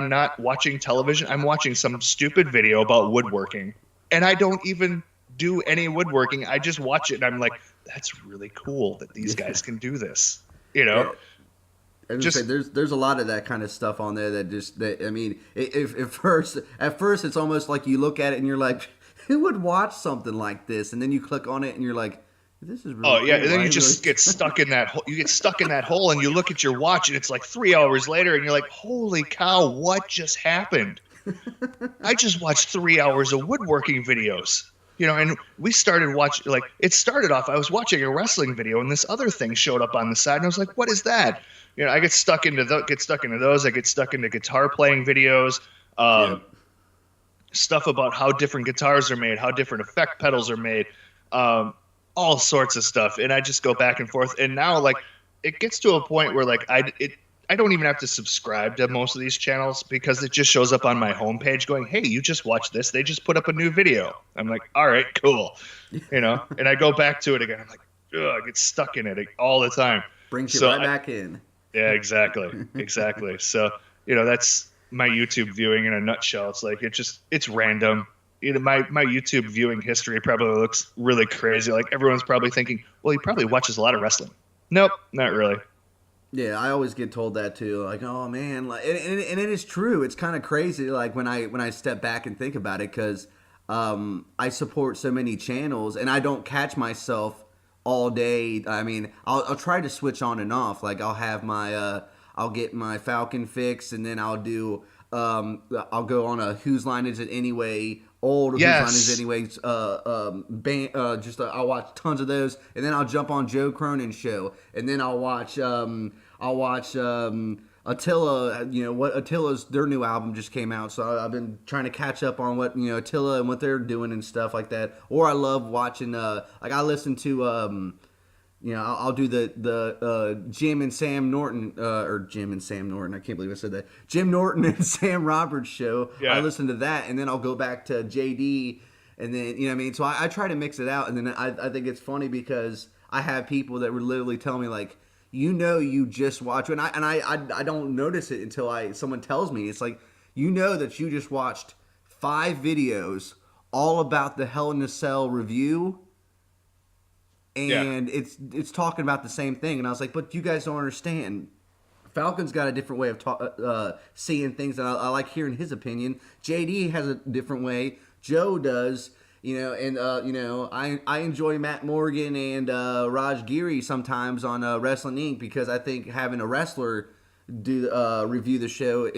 not watching television, I'm watching some stupid video about woodworking, and I don't even do any woodworking. I just watch it and I'm like, that's really cool that these guys can do this, I just say there's a lot of that kind of stuff on there that I mean, if at first it's almost like you look at it and you're like, who would watch something like this? And then you click on it and you're like, this is really cool. And then you just get stuck in that hole. You get stuck in that hole and you look at your watch and it's like 3 hours later and you're like, holy cow, what just happened? I just watched 3 hours of woodworking videos. And we started watching, like, it started off, I was watching a wrestling video and this other thing showed up on the side and I was like, what is that? I get stuck into those. I get stuck into guitar playing videos, stuff about how different guitars are made, how different effect pedals are made, all sorts of stuff. And I just go back and forth. And now, like, it gets to a point where, like, I don't even have to subscribe to most of these channels because it just shows up on my homepage going, hey, you just watched this. They just put up a new video. I'm like, all right, cool. And I go back to it again. I'm like, ugh, I get stuck in it all the time. Brings you back in. Yeah, exactly. Exactly. So, that's my YouTube viewing in a nutshell. It's like, it's random. My YouTube viewing history probably looks really crazy. Like everyone's probably thinking, well, he probably watches a lot of wrestling. Nope, not really. Yeah, I always get told that too. Like, oh man, like, and it is true. It's kind of crazy. Like when I step back and think about it, because I support so many channels, and I don't catch myself all day. I mean, I'll try to switch on and off. Like I'll have my I'll get my Falken fix, and then I'll do I'll go on a Whose Line Is It Anyway. Old Whose Line Is It Anyway I'll watch tons of those, and then I'll jump on Joe Cronin's show, and then I'll watch Attila. What Attila's, their new album just came out, so I've been trying to catch up on what Attila and what they're doing and stuff like that. Or I love watching like I listen to I'll do the Jim and Sam Norton, or Jim and Sam Norton. I can't believe I said that. Jim Norton and Sam Roberts show. Yeah. I listen to that, and then I'll go back to JD, and then what I mean. So I try to mix it out, and then I think it's funny because I have people that would literally tell me like, you just watch, and I don't notice it until someone tells me. It's like, that you just watched 5 videos all about the Hell in a Cell review, Yeah. and it's talking about the same thing. And I was like, but you guys don't understand. Falcon's got a different way of seeing things, and I like hearing his opinion. JD has a different way. Joe does, and I enjoy Matt Morgan and Raj Giri sometimes on Wrestling Inc. because I think having a wrestler do review the show,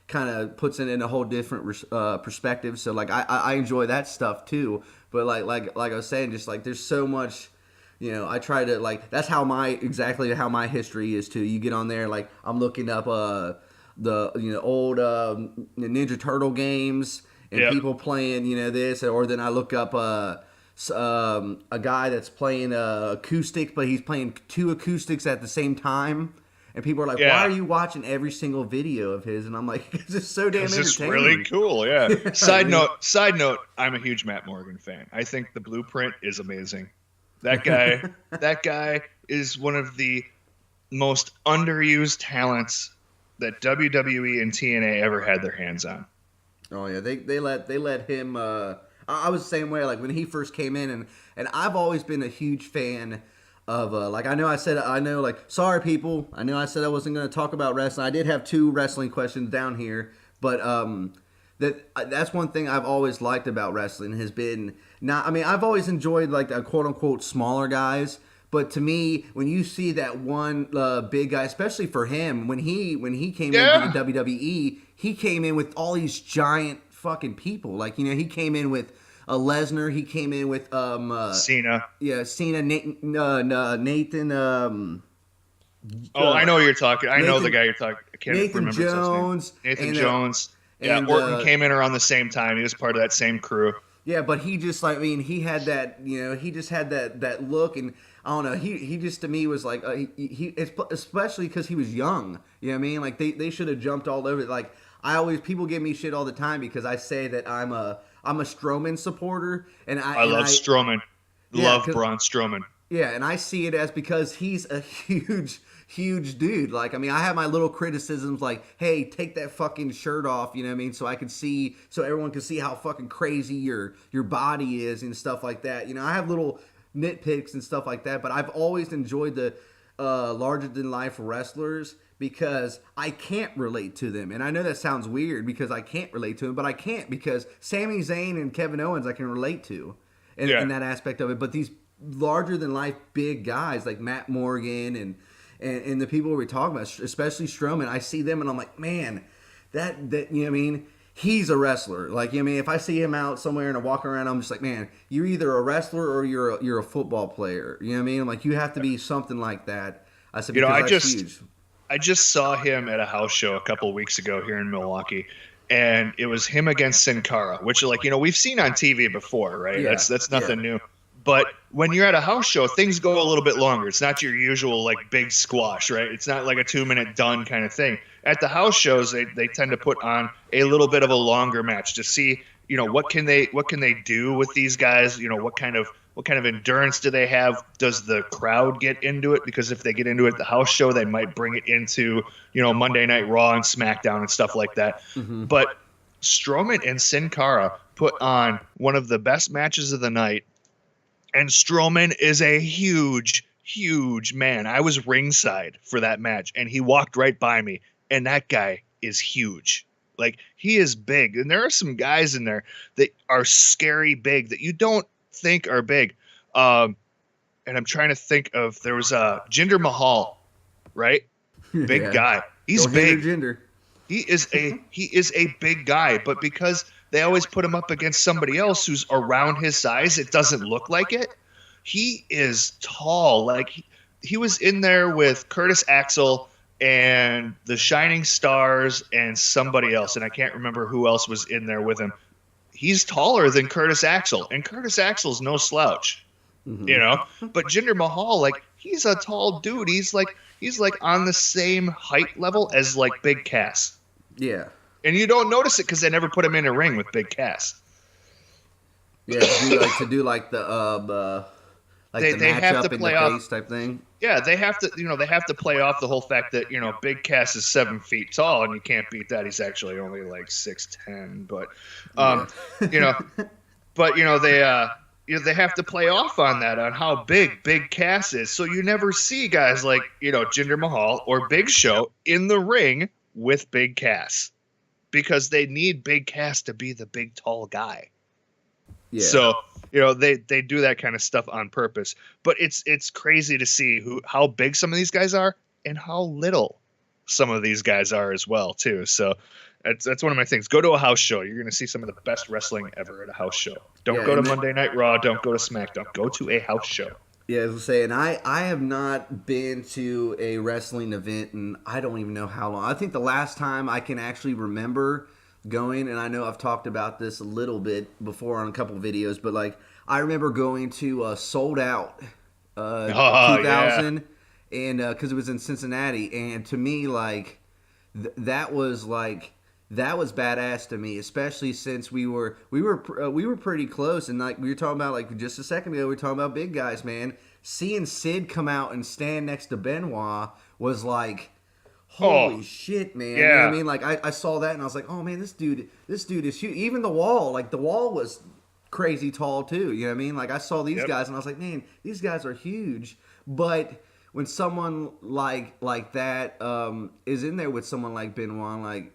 kind of puts it in a whole different perspective. So like I enjoy that stuff too. But like I was saying, just like there's so much. I try to like that's exactly how my history is too. You get on there like I'm looking up the old Ninja Turtle games and people playing this, or then I look up a guy that's playing acoustic, but he's playing two acoustics at the same time. And people are like, "Why are you watching every single video of his?" And I'm like, "It's just so damn entertaining." It's really cool, yeah. Side note, I'm a huge Matt Morgan fan. I think the Blueprint is amazing. That guy is one of the most underused talents that WWE and TNA ever had their hands on. Oh yeah, they let him. I was the same way. Like when he first came in, and I've always been a huge fan of like I know like sorry people, I know I said I wasn't going to talk about wrestling. I did have 2 wrestling questions down here, but that's one thing I've always liked about wrestling has been I've always enjoyed like the quote unquote smaller guys, but to me when you see that one big guy, especially for him when he came into the WWE, he came in with all these giant fucking people. Like he came in with Lesnar, he came in with Cena. Yeah, Cena, Nathan. I know who you're talking. I know the guy you're talking. I can't Nathan remember Jones. his name. Nathan Jones. Yeah, Orton came in around the same time. He was part of that same crew. Yeah, but he just he had that, he just had that look, and I don't know, he just to me was like he especially because he was young. You know what I mean? Like they should have jumped all over it. Like people give me shit all the time because I say that I'm a Strowman supporter, and I love Strowman. Love Braun Strowman. Yeah, and I see it as because he's a huge dude. Like, I have my little criticisms like, hey, take that fucking shirt off, you know what I mean? So everyone can see how fucking crazy your body is and stuff like that. I have little nitpicks and stuff like that, but I've always enjoyed the larger than life wrestlers because I can't relate to them. And I know that sounds weird because I can't relate to them, but I can't because Sami Zayn and Kevin Owens I can relate to in that aspect of it. But these larger than life big guys like Matt Morgan and the people we're talking about, especially Strowman, I see them and I'm like, man, that you know what I mean? He's a wrestler. Like, you know what I mean? If I see him out somewhere and I walk around, I'm just like, man, you're either a wrestler or you're a football player. You know what I mean? I'm like, you have to be something like that. I said, I just saw him at a house show a couple of weeks ago here in Milwaukee, and it was him against Sin Cara, which we've seen on TV before, right? Yeah. That's nothing new. But when you're at a house show, things go a little bit longer. It's not your usual like big squash, right? It's not like a 2-minute done kind of thing. At the house shows, they tend to put on a little bit of a longer match to see, what can they do with these guys? What kind of endurance do they have? Does the crowd get into it? Because if they get into it at the house show, they might bring it into, Monday Night Raw and SmackDown and stuff like that. Mm-hmm. But Strowman and Sin Cara put on one of the best matches of the night. And Strowman is a huge, huge man. I was ringside for that match, and he walked right by me. And that guy is huge. Like, he is big. And there are some guys in there that are scary big that you don't think are big. And I'm trying to think of, there was Jinder Mahal, right? Big guy. He's big. Jinder. He is a big guy, but because they always put him up against somebody else who's around his size, it doesn't look like it. He is tall. Like he was in there with Curtis Axel and the Shining Stars and somebody else, and I can't remember who else was in there with him. He's taller than Curtis Axel, and Curtis Axel's no slouch, But Jinder Mahal, like, he's a tall dude. He's like on the same height level as like Big Cass. Yeah. And you don't notice it because they never put him in a ring with Big Cass. Yeah, to do like the Like the they have to matchup in play the off. face type thing. Yeah, they have to, they have to play off the whole fact that, Big Cass is 7 feet tall, and you can't beat that. He's actually only like 6'10", but, Yeah. you know, they have to play off on that, on how Big Cass is. So you never see guys like, Jinder Mahal or Big Show in the ring with Big Cass, because they need Big Cass to be the big tall guy. Yeah. So, they do that kind of stuff on purpose. But it's crazy to see how big some of these guys are and how little some of these guys are as well, too. So that's one of my things. Go to a house show. You're going to see some of the best wrestling ever at a house show. Don't go to Monday Night Raw. Don't go to SmackDown. Go to a house show. Yeah, as I was saying, I have not been to a wrestling event and I don't even know how long. I think the last time I can actually remember going, and I know I've talked about this a little bit before on a couple of videos, but like I remember going to Sold Out 2000, and because it was in Cincinnati, and to me like that was badass to me, especially since we were pretty close, and like we were talking about like just a second ago, we were talking about big guys, man. Seeing Sid come out and stand next to Benoit was like, holy shit, man. Yeah. You know what I mean? Like I saw that and I was like, oh man, this dude is huge. Even the Wall was crazy tall too. You know what I mean? Like I saw these guys and I was like, man, these guys are huge. But when someone like that is in there with someone like Benoit, like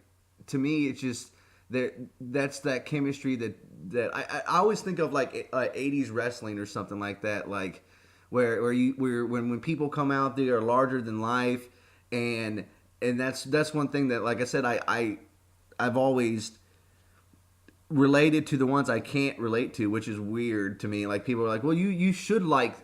to me, it's just that's that chemistry that I always think of like 80s wrestling or something like that, like where when people come out, they are larger than life, and that's one thing that, like I said, I've always related to the ones I can't relate to, which is weird to me. Like people are like, well, you should like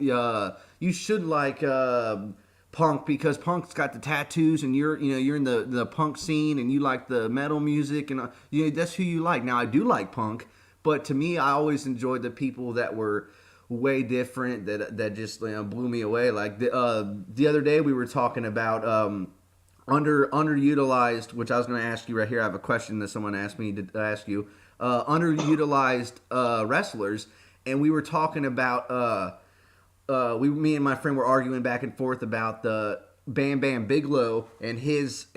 Punk because Punk's got the tattoos and you're in the punk scene and you like the metal music and that's who you like. Now I do like punk, but to me I always enjoyed the people that were way different that just blew me away. Like the other day we were talking about underutilized, which I was going to ask you right here. I have a question that someone asked me to ask you. Underutilized wrestlers, and we were talking about me and my friend were arguing back and forth about the Bam Bam Bigelow and his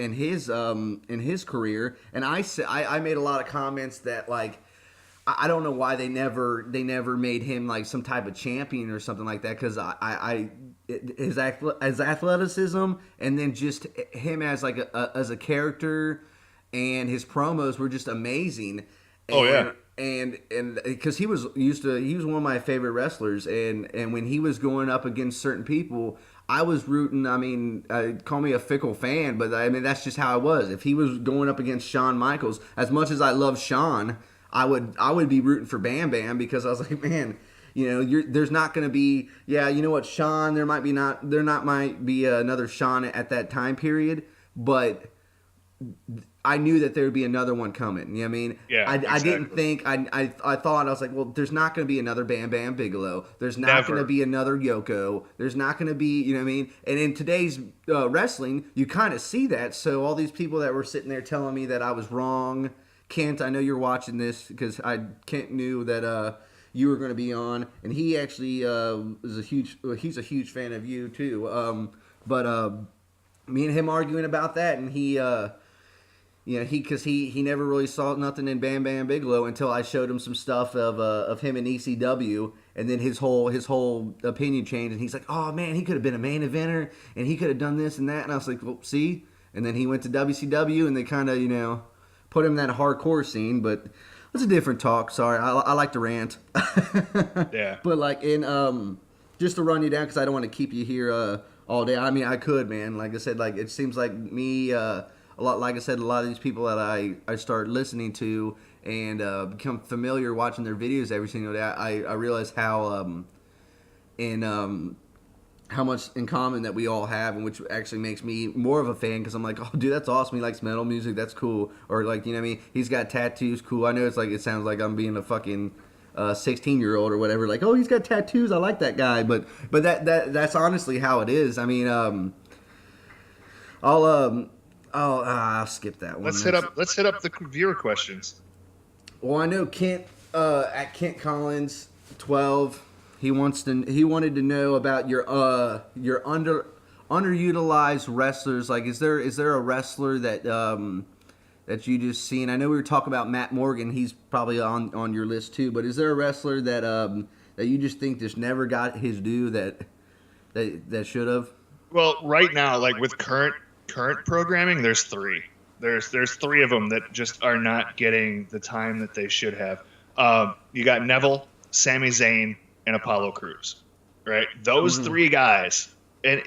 career, and I made a lot of comments that like I don't know why they never made him like some type of champion or something like that, because his athleticism and then just him as like as a character and his promos were just amazing. And because he was one of my favorite wrestlers, and when he was going up against certain people, I was rooting. I mean, call me a fickle fan, but I mean that's just how I was. If he was going up against Shawn Michaels, as much as I love Shawn, I would be rooting for Bam Bam, because I was like, man, there's not going to be, Shawn, there might be another Shawn at that time period, but I knew that there would be another one coming. You know what I mean? Yeah, I didn't think, I thought, I was like, well, there's not going to be another Bam Bam Bigelow. There's not going to be another Yoko. There's not going to be, you know what I mean? And in today's wrestling, you kind of see that. So all these people that were sitting there telling me that I was wrong, Kent, I know you're watching this, because Kent knew that you were going to be on, and he actually he's a huge fan of you too. But me and him arguing about that, and he never really saw nothing in Bam Bam Bigelow until I showed him some stuff of him in ECW, and then his whole opinion changed, and he's like, oh man, he could have been a main eventer, and he could have done this and that, and I was like, well, see, and then he went to WCW, and they kind of put him in that hardcore scene, but that's a different talk. Sorry, I like to rant. Yeah. But like just to run you down, because I don't want to keep you here all day. I mean, I could, man. Like I said, like it seems like me a lot. Like I said, a lot of these people that I start listening to and become familiar watching their videos every single day. I realize how how much in common that we all have, and which actually makes me more of a fan, because I'm like, oh dude, that's awesome, he likes metal music, that's cool. Or like, what I mean, he's got tattoos, cool. I know it's like, it sounds like I'm being a fucking 16-year-old or whatever, like, oh, he's got tattoos, I like that guy, but that's honestly how it is. I mean, I'll skip that one. Let's hit up the viewer questions. Well, I know Kent at Kent Collins 12, He wanted to know about your underutilized wrestlers. Like, is there a wrestler that that you just seen? I know we were talking about Matt Morgan. He's probably on your list too. But is there a wrestler that that you just think just never got his due that should have? Well, right now, like with current programming, there's three. There's three of them that just are not getting the time that they should have. You got Neville, Sami Zayn, and Apollo Crews, right? Those three guys, and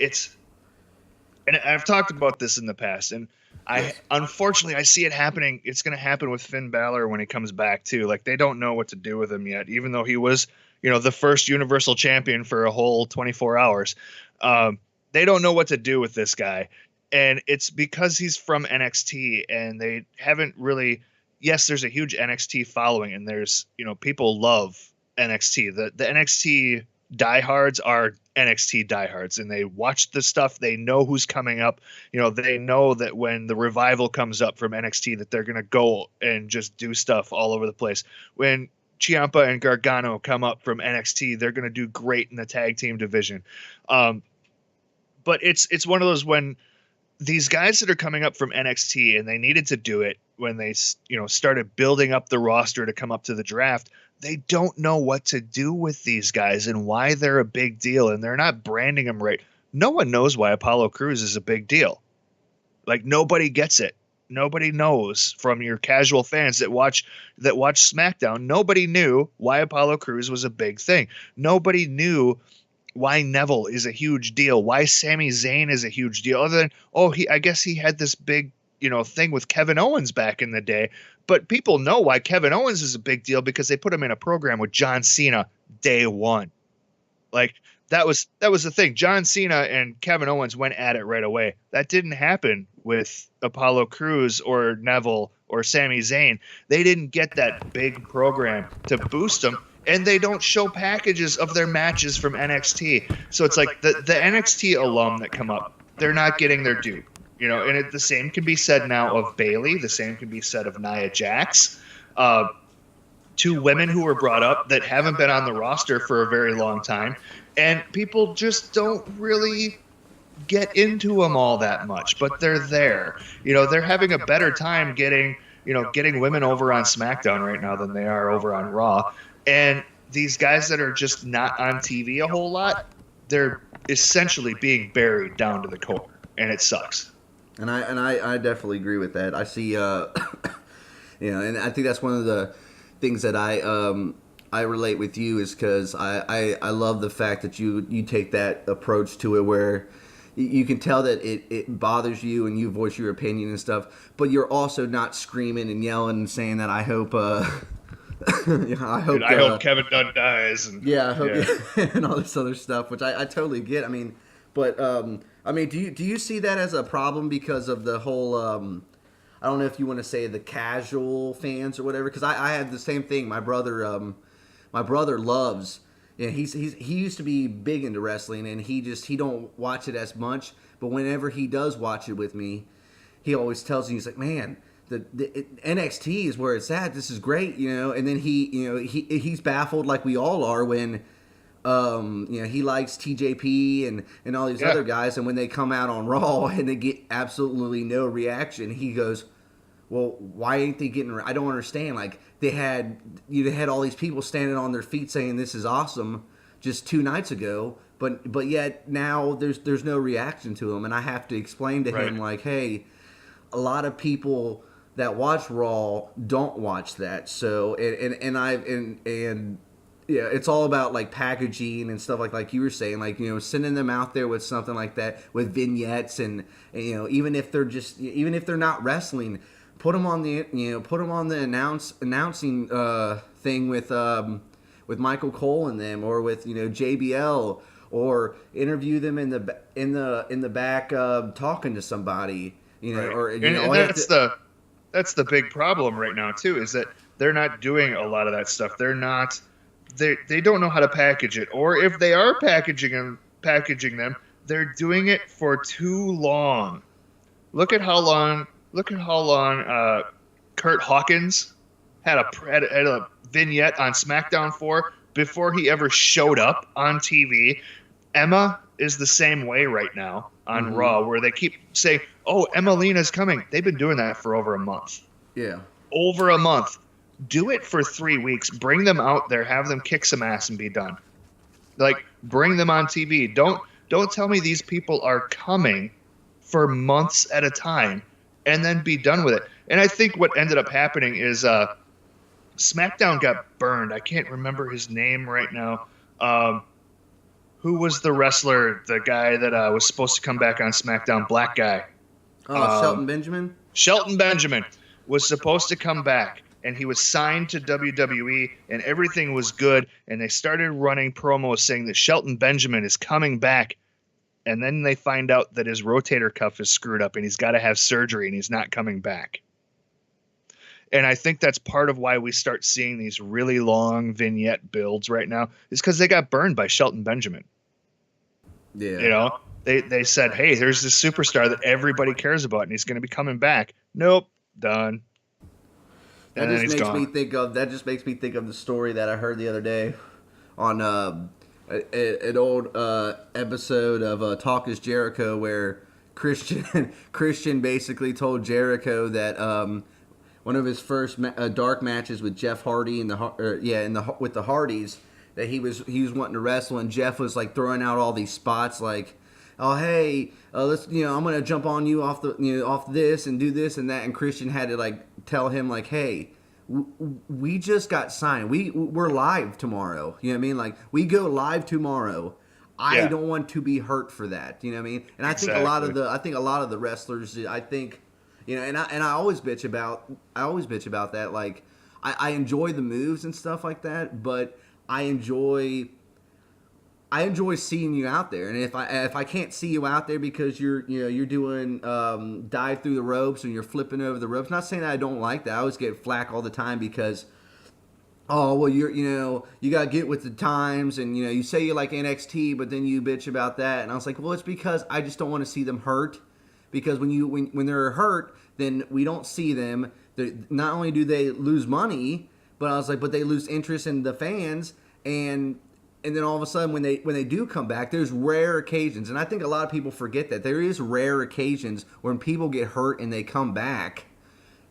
I've talked about this in the past, and unfortunately I see it happening. It's going to happen with Finn Balor when he comes back too. Like, they don't know what to do with him yet, even though he was, the first Universal Champion for a whole 24 hours. They don't know what to do with this guy. And it's because he's from NXT, and they haven't really. Yes, there's a huge NXT following, and there's people love NXT. The NXT diehards are NXT diehards, and they watch the stuff. They know who's coming up. They know that when the revival comes up from NXT, that they're gonna go and just do stuff all over the place. When Ciampa and Gargano come up from NXT, they're gonna do great in the tag team division. But it's one of those when these guys that are coming up from NXT, and they needed to do it when they, started building up the roster to come up to the draft. They don't know what to do with these guys and why they're a big deal, and they're not branding them right. No one knows why Apollo Crews is a big deal. Like, nobody gets it. Nobody knows, from your casual fans that watch SmackDown. Nobody knew why Apollo Crews was a big thing. Nobody knew why Neville is a huge deal, why Sami Zayn is a huge deal, other than, I guess he had this big, thing with Kevin Owens back in the day. But people know why Kevin Owens is a big deal, because they put him in a program with John Cena day one. Like, that was the thing. John Cena and Kevin Owens went at it right away. That didn't happen with Apollo Crews or Neville or Sami Zayn. They didn't get that big program to boost them. And they don't show packages of their matches from NXT. So it's like the NXT alum that come up, they're not getting their due. And the same can be said now of Bayley. The same can be said of Nia Jax. Two women who were brought up that haven't been on the roster for a very long time. And people just don't really get into them all that much. But they're there. They're having a better time getting women over on SmackDown right now than they are over on Raw. And these guys that are just not on TV a whole lot, they're essentially being buried down to the core, and it sucks. And I definitely agree with that. I see, and I think that's one of the things that I relate with you, is because I love the fact that you take that approach to it, where you can tell that it bothers you and you voice your opinion and stuff, but you're also not screaming and yelling and saying that I hope I hope Kevin Dunn dies. And, I hope and all this other stuff, which I totally get. I mean, but do you see that as a problem because of the whole? I don't know if you want to say the casual fans or whatever. Because I had the same thing. My brother loves. Yeah, he used to be big into wrestling, and he don't watch it as much. But whenever he does watch it with me, he always tells me, he's like, man, the NXT is where it's at. This is great, And then he's baffled, like we all are, when he likes TJP and all these other guys, and when they come out on Raw and they get absolutely no reaction, he goes, well, why ain't they getting? I don't understand. Like, they had all these people standing on their feet saying this is awesome just 2 nights ago, but yet now there's no reaction to them, and I have to explain to him, like, hey, a lot of people that watch Raw don't watch that. So it's all about like packaging and stuff like you were saying, like, sending them out there with something like that, with vignettes, and even if they're not wrestling, put them on the announcing thing with Michael Cole and them, or with JBL, or interview them in the back talking to somebody, or that's the big problem right now too, is that they're not doing a lot of that stuff. They don't know how to package it, or if they are packaging them, they're doing it for too long. Look at how long Kurt Hawkins had a vignette on SmackDown for before he ever showed up on TV. Emma is the same way right now on Raw, where they keep saying, "Oh, Emmalina's coming." They've been doing that for over a month. Yeah. Over a month. Do it for 3 weeks. Bring them out there. Have them kick some ass and be done. Like, bring them on TV. Don't tell me these people are coming for months at a time and then be done with it. And I think what ended up happening is SmackDown got burned. I can't remember his name right now. Who was the wrestler, the guy that was supposed to come back on SmackDown? Black guy. Shelton Benjamin? Shelton Benjamin was supposed to come back, and he was signed to WWE, and everything was good, and they started running promos saying that Shelton Benjamin is coming back, and then they find out that his rotator cuff is screwed up, and he's got to have surgery, and he's not coming back. And I think that's part of why we start seeing these really long vignette builds right now, is because they got burned by Shelton Benjamin. Yeah. You know, they said, hey, there's this superstar that everybody cares about, and he's going to be coming back. Nope, done. That just makes me think of the story that I heard the other day on an old episode of Talk Is Jericho, where Christian basically told Jericho that one of his first dark matches with Jeff Hardy with the Hardys, that he was wanting to wrestle, and Jeff was like throwing out all these spots like, oh hey, let's I'm gonna jump on you off this and do this and that, and Christian had to like tell him like, hey, we just got signed, we're live tomorrow, you know what I mean, like we go live tomorrow. I don't want to be hurt for that, you know what I mean, and I think a lot of the wrestlers, I think, and I always bitch about that, like I enjoy the moves and stuff like that, but I enjoy seeing you out there, and if I can't see you out there because you're doing dive through the ropes and you're flipping over the ropes. Not saying that I don't like that. I always get flack all the time because, oh well, you gotta get with the times, and you say you like NXT, but then you bitch about that, and I was like, well, it's because I just don't want to see them hurt, because when they're hurt, then we don't see them. Not only do they lose money, but I was like, but they lose interest in the fans, and then all of a sudden when they do come back, there's rare occasions, and I think a lot of people forget that there is rare occasions when people get hurt and they come back,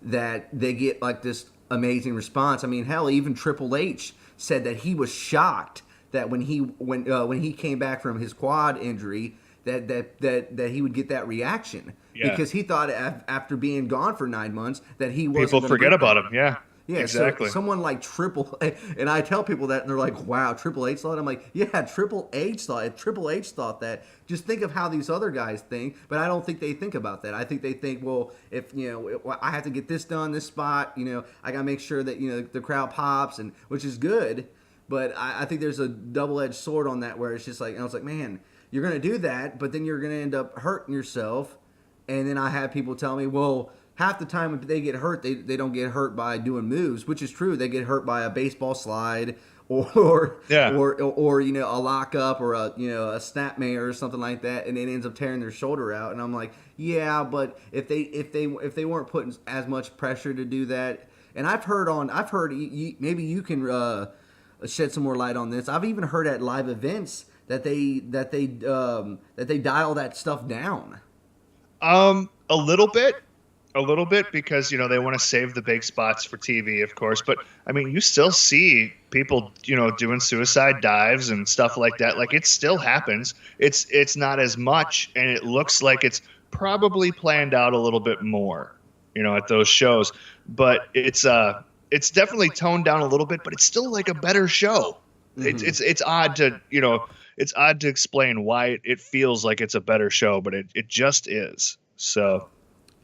that they get like this amazing response. I mean, hell, even Triple H said that he was shocked that when he came back from his quad injury that he would get that reaction, because he thought after being gone for 9 months that he wasn't. People forget about him. Yeah. Yeah, exactly. So someone like Triple H, and I tell people that, and they're like, wow, Triple H thought it? I'm like, yeah, Triple H thought it. Triple H thought that. Just think of how these other guys think, but I don't think they think about that. I think they think, well, if, I have to get this done, this spot, I got to make sure that, the crowd pops, and which is good, but I think there's a double-edged sword on that, where it's just like, and I was like, man, you're going to do that, but then you're going to end up hurting yourself, and then I have people tell me, well, half the time if they get hurt, they don't get hurt by doing moves, which is true. They get hurt by a baseball slide or a lockup or a snapmare or something like that, and it ends up tearing their shoulder out. And I'm like, yeah, but if they weren't putting as much pressure to do that, and I've heard maybe you can shed some more light on this. I've even heard at live events that they dial that stuff down. A little bit, because they want to save the big spots for TV, of course, but I mean, you still see people doing suicide dives and stuff like that. Like, it still happens. It's not as much, and it looks like it's probably planned out a little bit more at those shows, but it's definitely toned down a little bit, but it's still like a better show. Mm-hmm. It's odd to it's odd to explain why it feels like it's a better show, but it just is. So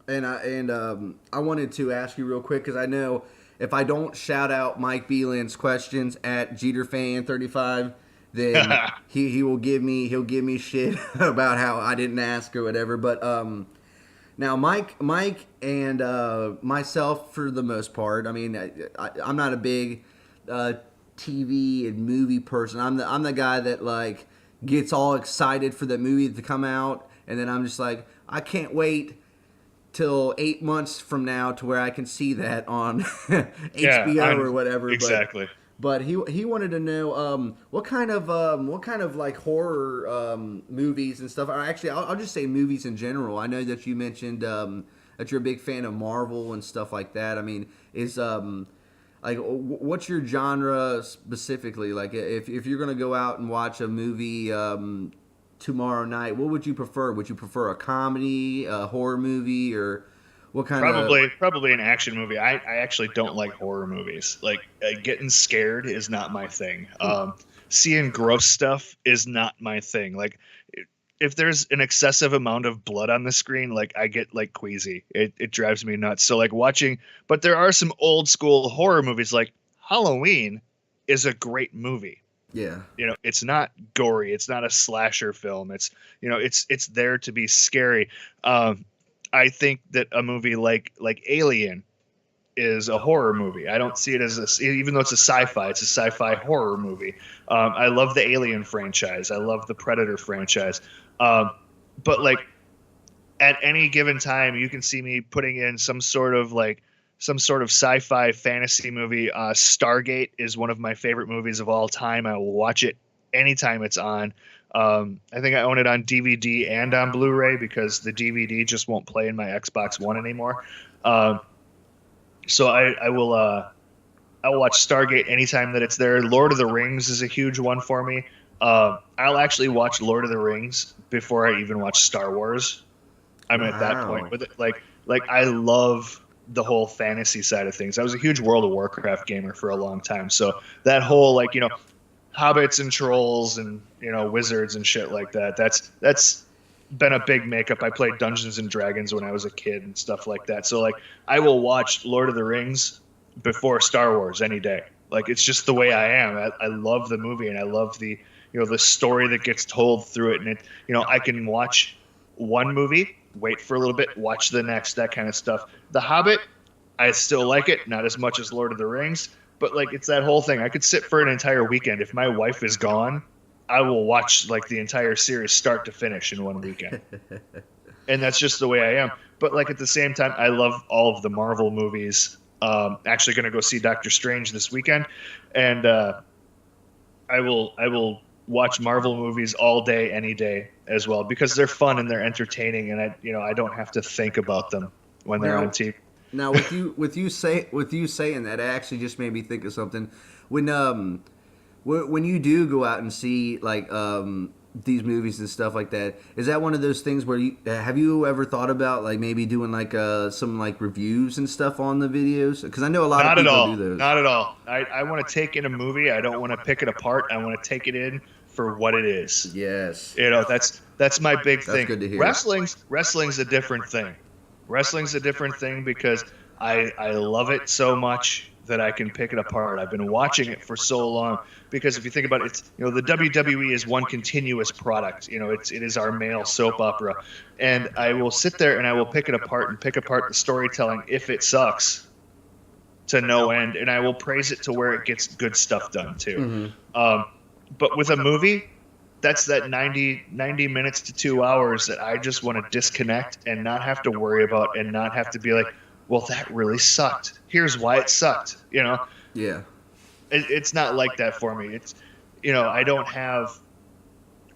And I wanted to ask you real quick, because I know if I don't shout out Mike Beeland's questions at JeterFan35, then he'll give me shit about how I didn't ask or whatever. But now Mike and myself, for the most part, I mean, I'm not a big TV and movie person. I'm the guy that like gets all excited for the movie to come out, and then I'm just like, I can't wait till 8 months from now to where I can see that on HBO or whatever. Exactly. But he wanted to know what kind of like horror movies and stuff. Or actually, I'll just say movies in general. I know that you mentioned that you're a big fan of Marvel and stuff like that. I mean, is like what's your genre specifically? Like if you're gonna go out and watch a movie tomorrow night, what would you prefer? Would you prefer a comedy, a horror movie, or what kind of? Probably an action movie. I actually don't like horror movies. Like getting scared is not my thing. Seeing gross stuff is not my thing. Like if there's an excessive amount of blood on the screen, like I get like queasy. It drives me nuts. So like watching, but there are some old school horror movies. Like Halloween is a great movie. Yeah. You know, it's not gory. It's not a slasher film. It's, you know, it's there to be scary. I think that a movie like Alien is a horror movie. I don't see it as even though it's a sci-fi, it's a sci-fi horror movie. I love the Alien franchise. I love the Predator franchise. But like at any given time, you can see me putting in some sort of sci-fi fantasy movie. Stargate is one of my favorite movies of all time. I will watch it anytime it's on. I think I own it on DVD and on Blu-ray because the DVD just won't play in my Xbox One anymore. So I will watch Stargate anytime that it's there. Lord of the Rings is a huge one for me. I'll actually watch Lord of the Rings before I even watch Star Wars. I'm at that point with it. Like I love the whole fantasy side of things. I was a huge World of Warcraft gamer for a long time. So that whole hobbits and trolls and wizards and shit like that. That's been a big makeup. I played Dungeons and Dragons when I was a kid and stuff like that. So like I will watch Lord of the Rings before Star Wars any day. Like it's just the way I am. I love the movie and I love the the story that gets told through it. And I can watch one movie, wait for a little bit, watch the next, that kind of stuff. The Hobbit, I still like it, not as much as Lord of the Rings. But like it's that whole thing. I could sit for an entire weekend. If my wife is gone, I will watch like the entire series start to finish in one weekend. And that's just the way I am. But like at the same time, I love all of the Marvel movies. Actually going to go see Doctor Strange this weekend, and I will watch Marvel movies all day, any day as well because they're fun and they're entertaining, and I don't have to think about them when they're on TV. Now, with you saying that, it actually just made me think of something. When you do go out and see like these movies and stuff like that, is that one of those things where have you ever thought about like maybe doing like some like reviews and stuff on the videos? Because I know a lot of people do those. Not at all. I want to take in a movie. I don't want to pick it apart. I want to take it in for what it is. Yes. That's my big thing. That's good to hear. Wrestling's a different thing. Wrestling's a different thing because I love it so much that I can pick it apart. I've been watching it for so long because if you think about it, it's the WWE is one continuous product. It is our male soap opera, and I will sit there and I will pick it apart and pick apart the storytelling if it sucks to no end, and I will praise it to where it gets good stuff done too. Mm-hmm. But with a movie, that's that 90 minutes to 2 hours that I just want to disconnect and not have to worry about and not have to be like, well, that really sucked. Here's why it sucked. Yeah. It's not like that for me. It's, I don't have,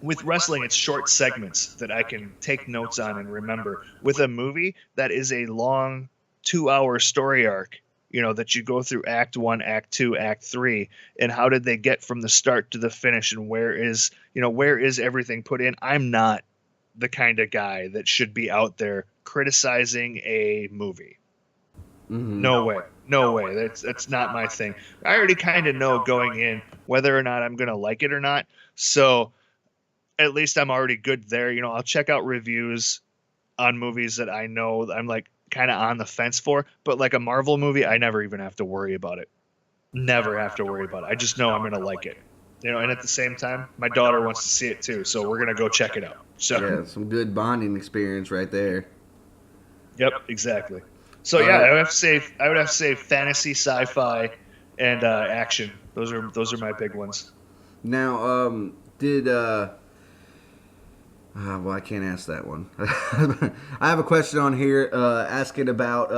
with wrestling, it's short segments that I can take notes on and remember. With a movie, that is a long 2-hour story arc, that you go through act 1, act 2, act 3, and how did they get from the start to the finish, and where is everything put in? I'm not the kind of guy that should be out there criticizing a movie. Mm-hmm. No way. That's not my thing. I already kind of know going in whether or not I'm going to like it or not. So at least I'm already good there. I'll check out reviews on movies that I know I'm like kind of on the fence for, but like a Marvel movie, I never even have to worry about it. Never have to worry about it. I just know I'm going to like it. And at the same time, my daughter wants to see it too. So we're going to go check it out. So yeah, some good bonding experience right there. Yep, exactly. So yeah, I would have to say fantasy, sci-fi, and action. Those are my big ones. Now, well, I can't ask that one. I have a question on here asking about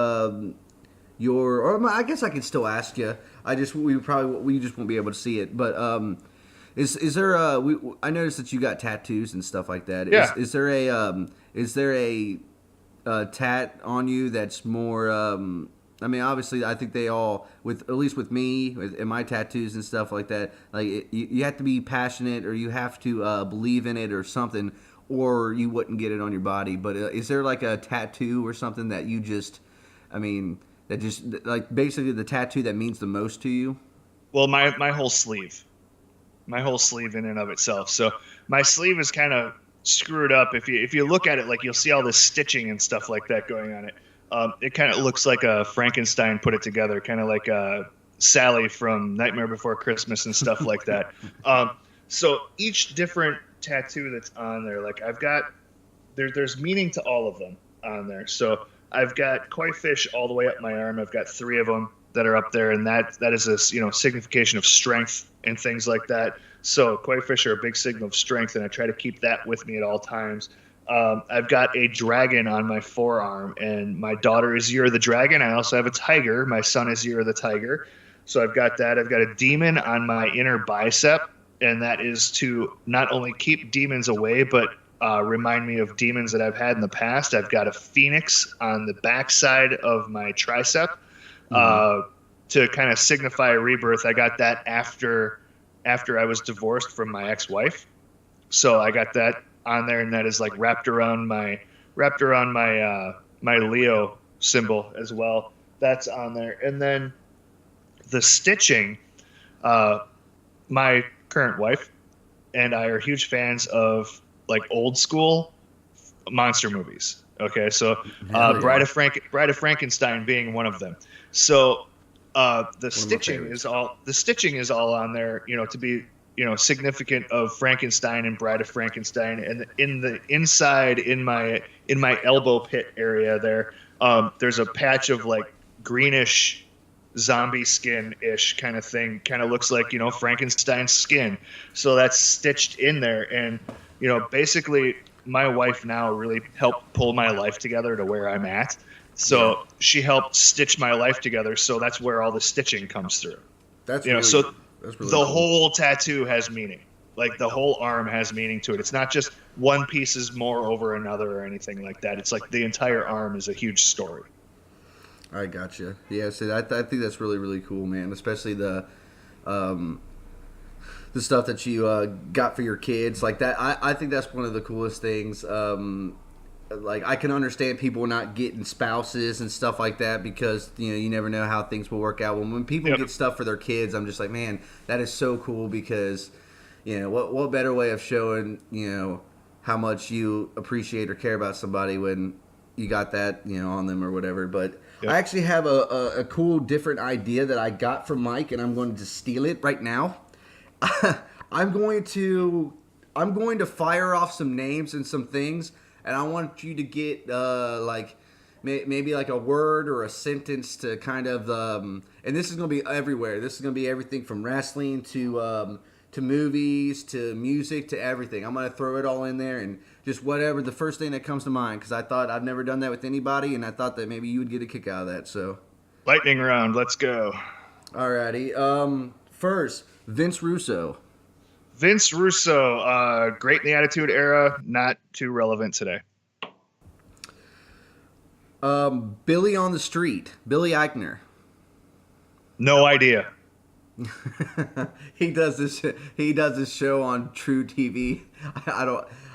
or I guess I can still ask you. We just won't be able to see it. But is there I noticed that you got tattoos and stuff like that. Yeah. Is there a tat on you that's more? I mean, obviously, I think they all, at least with me and my tattoos and stuff like that. Like you have to be passionate, or you have to believe in it, or something, or you wouldn't get it on your body. But is there like a tattoo or something that you just, I mean, that just like basically the tattoo that means the most to you? Well, my whole sleeve. My whole sleeve in and of itself. So my sleeve is kind of screwed up. If you look at it, like you'll see all this stitching and stuff like that going on it. It kind of looks like a Frankenstein put it together, kind of like Sally from Nightmare Before Christmas and stuff like that. So each different tattoo that's on there, like I've got, there's meaning to all of them on there. So I've got koi fish all the way up my arm. I've got 3 of them that are up there, and that is a signification of strength and things like that. So koi fish are a big signal of strength, and I try to keep that with me at all times. I've got a dragon on my forearm, and my daughter is Year of the Dragon. I also have a tiger. My son is Year of the Tiger. So I've got that. I've got a demon on my inner bicep, and that is to not only keep demons away, but remind me of demons that I've had in the past. I've got a phoenix on the backside of my tricep to kind of signify a rebirth. I got that after I was divorced from my ex-wife. So I got that on there, and that is like wrapped around my my Leo symbol as well. That's on there. And then the stitching, my current wife and I are huge fans of like old school monster movies. Okay, so Bride of Frankenstein being one of them. So the stitching is all on there, to be significant of Frankenstein and Bride of Frankenstein. And in the inside, in my elbow pit area there, there's a patch of like greenish zombie skin-ish kind of thing. Kind of looks like Frankenstein's skin. So that's stitched in there, and basically my wife now really helped pull my life together to where I'm at. So she helped stitch my life together. So that's where all the stitching comes through. That's really the cool. Whole tattoo has meaning. Like the whole arm has meaning to it. It's not just one piece is more over another or anything like that. It's like the entire arm is a huge story. I gotcha. Yeah, so I think that's really, really cool, man. Especially the stuff that you got for your kids, like that. I think that's one of the coolest things. Like I can understand people not getting spouses and stuff like that because you never know how things will work out. When people get stuff for their kids, I'm just like, man, that is so cool because what better way of showing how much you appreciate or care about somebody when you got that on them or whatever. But I actually have a cool different idea that I got from Mike, and I'm going to steal it right now. I'm going to fire off some names and some things, and I want you to get like maybe like a word or a sentence to kind of and this is going to be everywhere. This is going to be everything from wrestling to movies to music to everything. I'm going to throw it all in there and just whatever the first thing that comes to mind, because I thought I've never done that with anybody, and I thought that maybe you would get a kick out of that. So lightning round, let's go. Alrighty. First, Vince Russo. Vince Russo, great in the Attitude Era, not too relevant today. Billy on the Street, Billy Eichner. No idea. He does this show on True TV.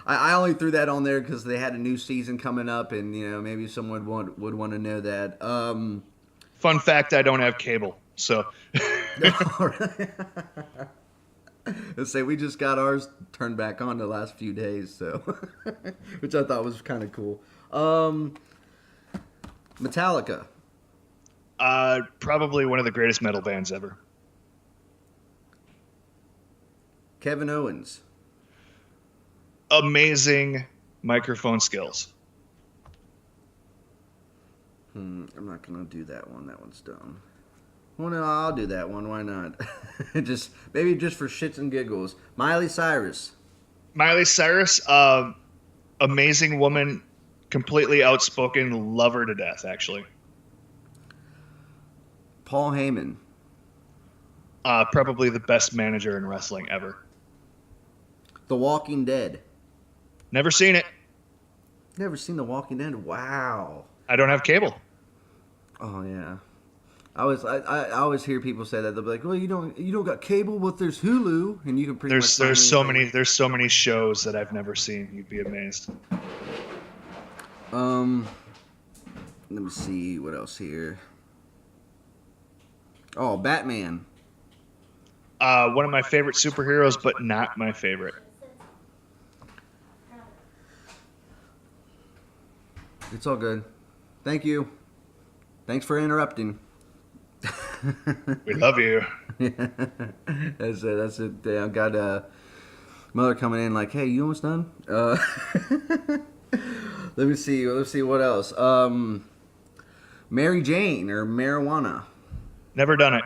I only threw that on there because they had a new season coming up, and maybe someone would want to know that. Fun fact: I don't have cable, so. Let's say we just got ours turned back on the last few days, so which I thought was kind of cool. Metallica. Probably one of the greatest metal bands ever. Kevin Owens. Amazing microphone skills. I'm not gonna do that one. That one's dumb. Well, no, I'll do that one. Why not? Maybe just for shits and giggles. Miley Cyrus. Miley Cyrus, amazing woman, completely outspoken, love her to death, actually. Paul Heyman. Probably the best manager in wrestling ever. The Walking Dead. Never seen it. Never seen The Walking Dead? Wow. I don't have cable. Oh yeah. I always hear people say that. They'll be like, "Well, you don't got cable, but there's Hulu, and you can pretty much." There's so many shows that I've never seen. You'd be amazed. Let me see what else here. Oh, Batman. One of my favorite superheroes, but not my favorite. It's all good. Thank you. Thanks for interrupting. We love you. That's it. That's it. I've got mother coming in like, "Hey, you almost done?" Let me see. Let's see what else. Mary Jane or marijuana. Never done it.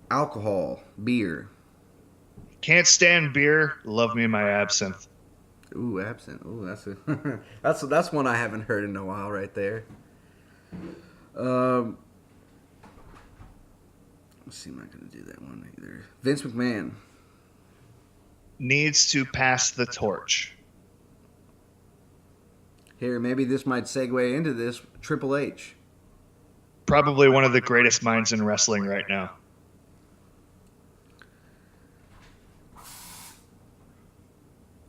Alcohol, beer. Can't stand beer. Love me my absinthe. Ooh, absinthe. Ooh, that's one I haven't heard in a while right there. Let's see, I'm not gonna do that one either. Vince McMahon. Needs to pass the torch. Here, maybe this might segue into this. Triple H. Probably one of the greatest minds in wrestling right now.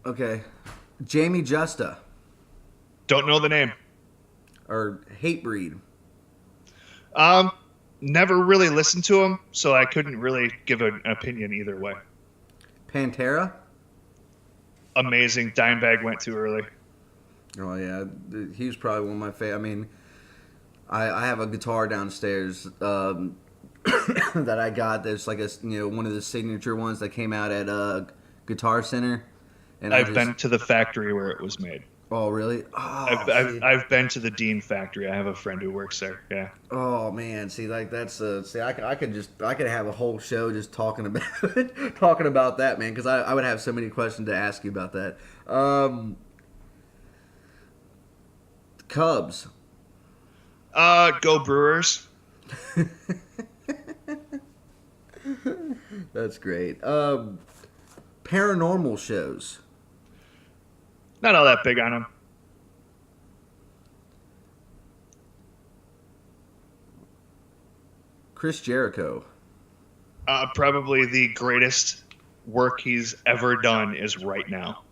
Okay. Jamie Justa. Don't know the name. Or Hatebreed. Never really listened to him, so I couldn't really give an opinion either way. Pantera. Amazing. Dimebag went too early. Oh yeah, he was probably one of my favorite. I mean, I have a guitar downstairs that I got. That's like one of the signature ones that came out at Guitar Center. And I've been to the factory where it was made. Oh really? Oh, I've been to the Dean factory. I have a friend who works there. Yeah. Oh man, see, like that's see, I could have a whole show just talking about talking about that, man, because I would have so many questions to ask you about that. Cubs. Go Brewers. That's great. Paranormal shows. Not all that big on them. Chris Jericho. Probably the greatest work he's ever done is right now.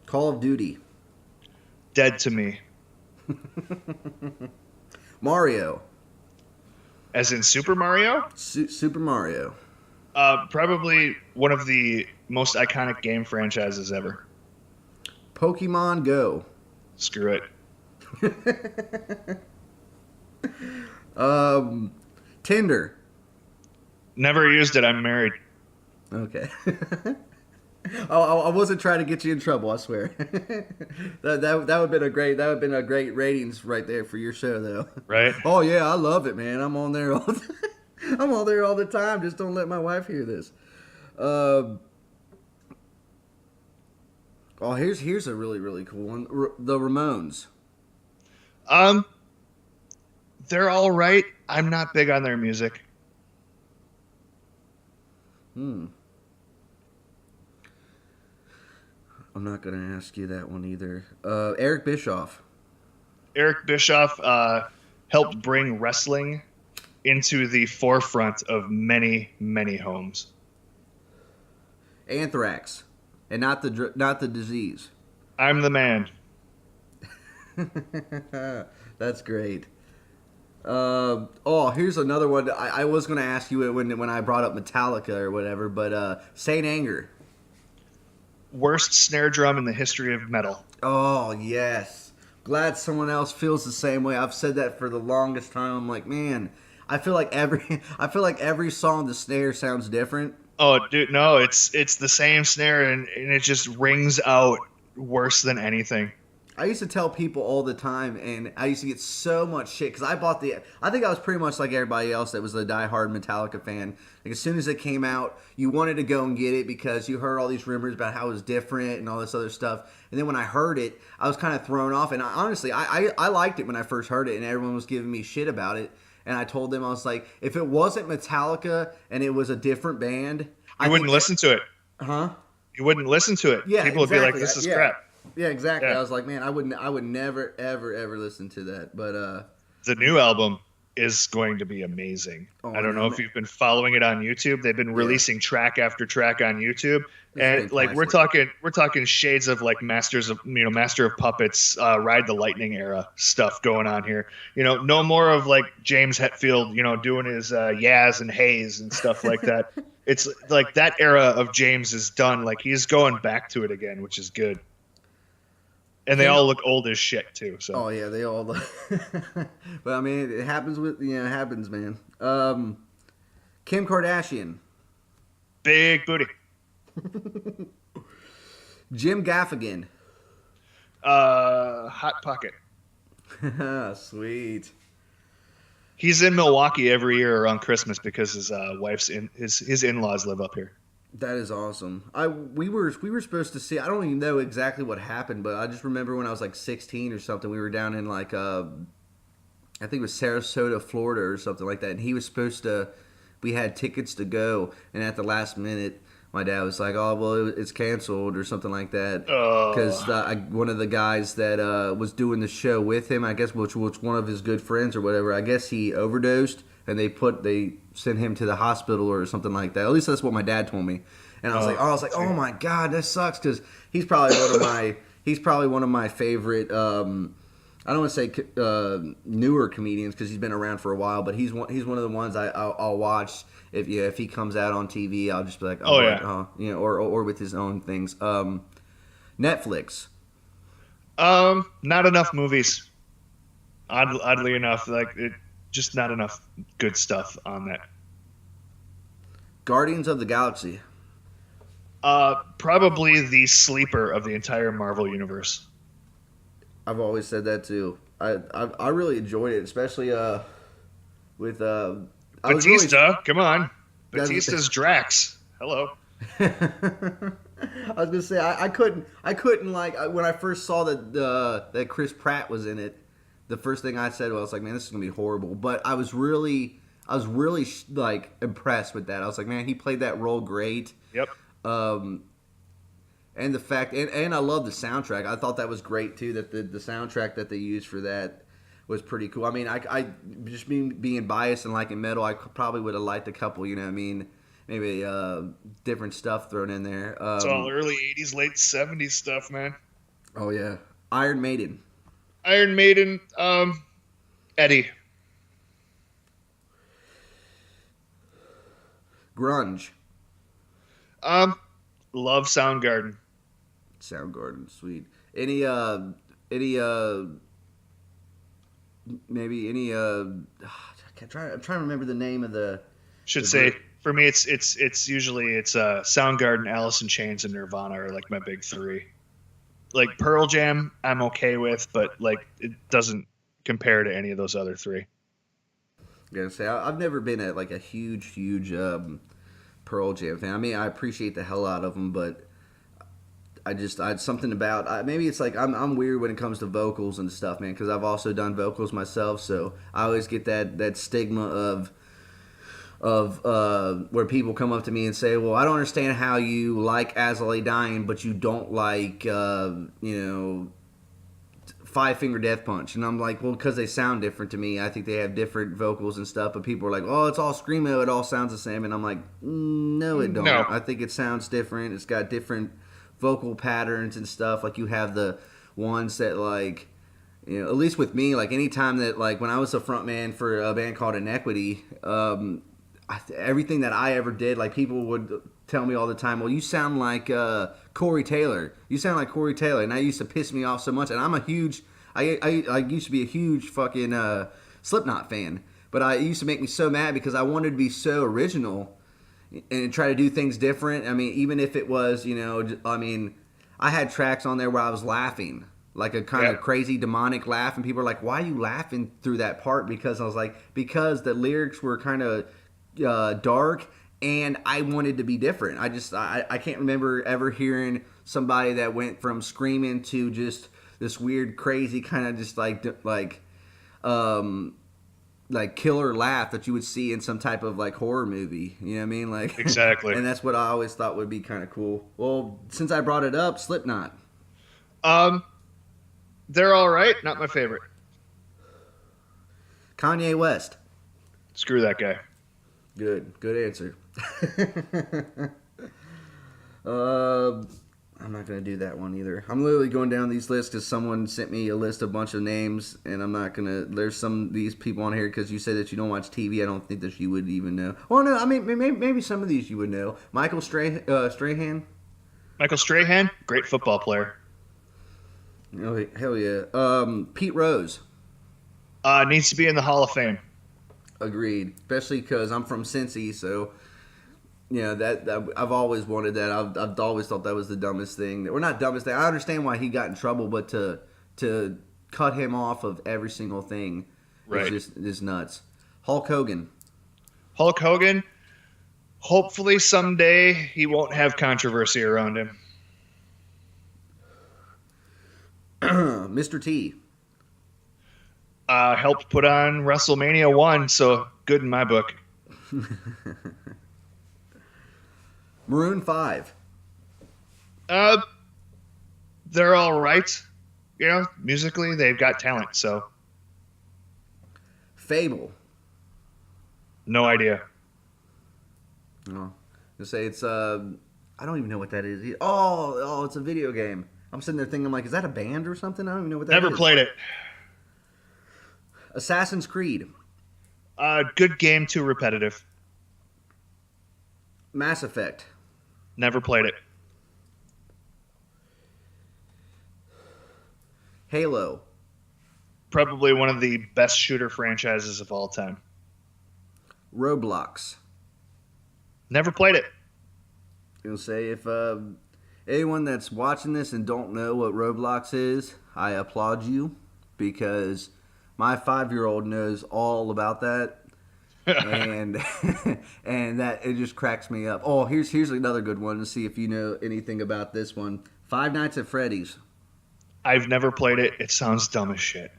Call of Duty. Dead to me. Mario. As in Super Mario? Super Mario. Probably one of the most iconic game franchises ever. Pokemon Go. Screw it. Tinder. Never used it. I'm married. Okay. I wasn't trying to get you in trouble. I swear. that would have been a great ratings right there for your show, though. Right. Oh yeah, I love it, man. I'm on there I'm on there all the time. Just don't let my wife hear this. Oh, here's a really, really cool one. The Ramones. They're all right. I'm not big on their music. I'm not gonna ask you that one either. Eric Bischoff. Eric Bischoff helped bring wrestling into the forefront of many, many homes. Anthrax, and not the disease. I'm the man. That's great. Here's another one. I was going to ask you it when I brought up Metallica or whatever, but Saint Anger. Worst snare drum in the history of metal. Oh yes, glad someone else feels the same way. I've said that for the longest time. I'm like, man, I feel like every song the snare sounds different. Oh, dude, no, it's the same snare and it just rings out worse than anything. I used to tell people all the time, and I used to get so much shit because I bought the. I think I was pretty much like everybody else that was a diehard Metallica fan. Like as soon as it came out, you wanted to go and get it because you heard all these rumors about how it was different and all this other stuff. And then when I heard it, I was kind of thrown off. And honestly, I liked it when I first heard it, and everyone was giving me shit about it. And I told them, I was like, if it wasn't Metallica and it was a different band, I wouldn't listen to it. Huh? You wouldn't listen to it. Yeah, People exactly. would be like, "This is crap." Yeah, exactly. Yeah. I was like, man, I would never, ever listen to that. But The new album is going to be amazing. Oh, I don't no, know if man. you've been following it on YouTube. They've been releasing track after track on YouTube, and like we're talking shades of like Master of Puppets, Ride the Lightning era stuff going on here. No more of like James Hetfield, doing his Yaz and Haze and stuff like that. It's like that era of James is done. Like he's going back to it again, which is good. And they all look old as shit too. So. Oh yeah, they all look. But I mean, it happens it happens, man. Kim Kardashian, Big booty. Jim Gaffigan. Hot Pocket. Sweet. He's in Milwaukee every year around Christmas because his wife's his in-laws live up here. That is awesome. We were supposed to see. I don't even know exactly what happened, but I just remember when I was like 16 or something. We were down in like I think it was Sarasota, Florida, or something like that. And he was supposed to. We had tickets to go, and at the last minute, my dad was like, "Oh, well, it's canceled," or something like that. Because one of the guys that was doing the show with him, I guess, which was one of his good friends or whatever, I guess he overdosed, and they sent him to the hospital or something like that. At least that's what my dad told me. And I was like, oh my god, that sucks, because he's probably one of my favorite. I don't want to say newer comedians because he's been around for a while, but he's one of the ones I'll watch if he comes out on TV. I'll just be like, or with his own things. Netflix. Not enough movies. Oddly enough, just not enough good stuff on that. Guardians of the Galaxy. Probably the sleeper of the entire Marvel universe. I've always said that too. I really enjoyed it, especially with Batista. Come on, Batista's Drax. Hello. I was gonna say I couldn't like when I first saw that Chris Pratt was in it. The first thing I said was like, man, this is gonna be horrible. But I was really like impressed with that. I was like, man, he played that role great. Yep. And the fact, and I love the soundtrack. I thought that was great too. That the soundtrack that they used for that was pretty cool. I mean, I just being biased and liking metal, I probably would have liked a couple. You know what I mean? Maybe different stuff thrown in there. It's all early '80s, late '70s stuff, man. Oh yeah, Iron Maiden. Eddie. Grunge. Love Soundgarden. Soundgarden, sweet. Maybe any I'm trying to remember the name of the. For me, it's usually Soundgarden, Alice in Chains, and Nirvana are like my big three. Like Pearl Jam, I'm okay with, but like it doesn't compare to any of those other three. I'm gonna say I've never been a huge Pearl Jam fan. I mean, I appreciate the hell out of them, but I something about maybe it's like I'm weird when it comes to vocals and stuff, man. Because I've also done vocals myself, so I always get that stigma of where people come up to me and say, "Well, I don't understand how you like As I Lay Dying, but you don't like Five Finger Death Punch." And I'm like, well, because they sound different to me. I think they have different vocals and stuff, but people are like, oh, it's all screamo, it all sounds the same. And I'm like, no, it don't. No. I think it sounds different. It's got different vocal patterns and stuff. Like you have the ones that like, at least with me, like anytime that like when I was a front man for a band called Inequity, everything that I ever did, like people would tell me all the time, well, you sound like Corey Taylor. You sound like Corey Taylor. And that used to piss me off so much. And I'm a huge, I used to be a huge fucking Slipknot fan. But it used to make me so mad because I wanted to be so original and try to do things different. I mean, even if it was, I had tracks on there where I was laughing. like a kind of crazy demonic laugh, and people are like, "Why are you laughing through that part?" Because I was like, because the lyrics were kind of dark, and I wanted to be different. I can't remember ever hearing somebody that went from screaming to just this weird, crazy kind of just like killer laugh that you would see in some type of like horror movie. You know what I mean? Like Exactly. And that's what I always thought would be kind of cool. Well, since I brought it up, Slipknot. They're all right. Not my favorite. Kanye West. Screw that guy. Good answer. I'm not gonna do that one either. I'm literally going down these lists because someone sent me a list of a bunch of names, and I'm not gonna. There's some of these people on here because you said that you don't watch TV. I don't think that you would even know. Well, no, I mean maybe some of these you would know. Michael Strahan. Michael Strahan, great football player. Oh hell yeah. Pete Rose. Needs to be in the Hall of Fame. Agreed. Especially because I'm from Cincy, so. Yeah, that I've always wanted that. I've always thought that was the dumbest thing. Or not dumbest thing. I understand why he got in trouble, but to cut him off of every single thing is just nuts. Hulk Hogan. Hulk Hogan. Hopefully someday he won't have controversy around him. Mr. T. Helped put on WrestleMania 1, so good in my book. Maroon 5. They're all right. You know, musically, they've got talent, so. Fable. No idea. Oh, to say it's I don't even know what that is. Oh, it's a video game. I'm sitting there thinking, I'm like, is that a band or something? I don't even know what that is. Never played it. Assassin's Creed. Good game, too repetitive. Mass Effect. Never played it. Halo. Probably one of the best shooter franchises of all time. Roblox. Never played it. You'll say if anyone that's watching this and don't know what Roblox is, I applaud you because my 5-year-old knows all about that. and and that it just cracks me up. Oh, here's another good one to see if you know anything about this one. Five Nights at Freddy's. I've never played it. It sounds dumb as shit.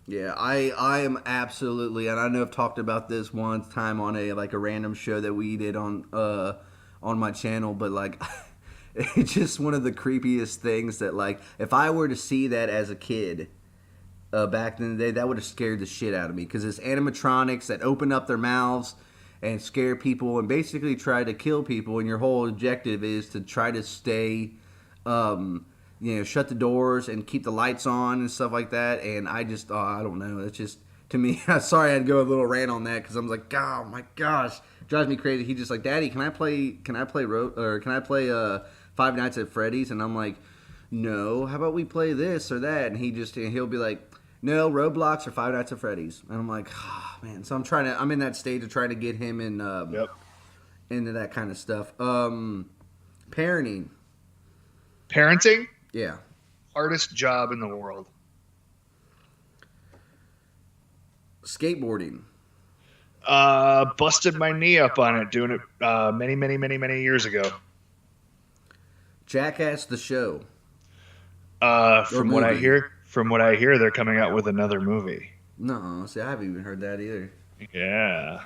Yeah, I am absolutely, and I know I've talked about this one time on a random show that we did on my channel, but like it's just one of the creepiest things that like if I were to see that as a kid. Back in the day, that would have scared the shit out of me because it's animatronics that open up their mouths and scare people and basically try to kill people. And your whole objective is to try to stay, shut the doors and keep the lights on and stuff like that. And I just, I don't know. It's just to me. Sorry, I had to go a little rant on that because I'm like, oh my gosh, it drives me crazy. He just like, Daddy, can I play Five Nights at Freddy's? And I'm like, no. How about we play this or that? And he'll be like. No, Roblox or Five Nights at Freddy's. And I'm like, oh, man. So I'm in that stage of trying to get him into that kind of stuff. Parenting. Parenting? Yeah. Hardest job in the world. Skateboarding. Busted my knee up on it doing it many years ago. Jackass the Show. From what I hear, they're coming out with another movie. No, see, I haven't even heard that either. Yeah.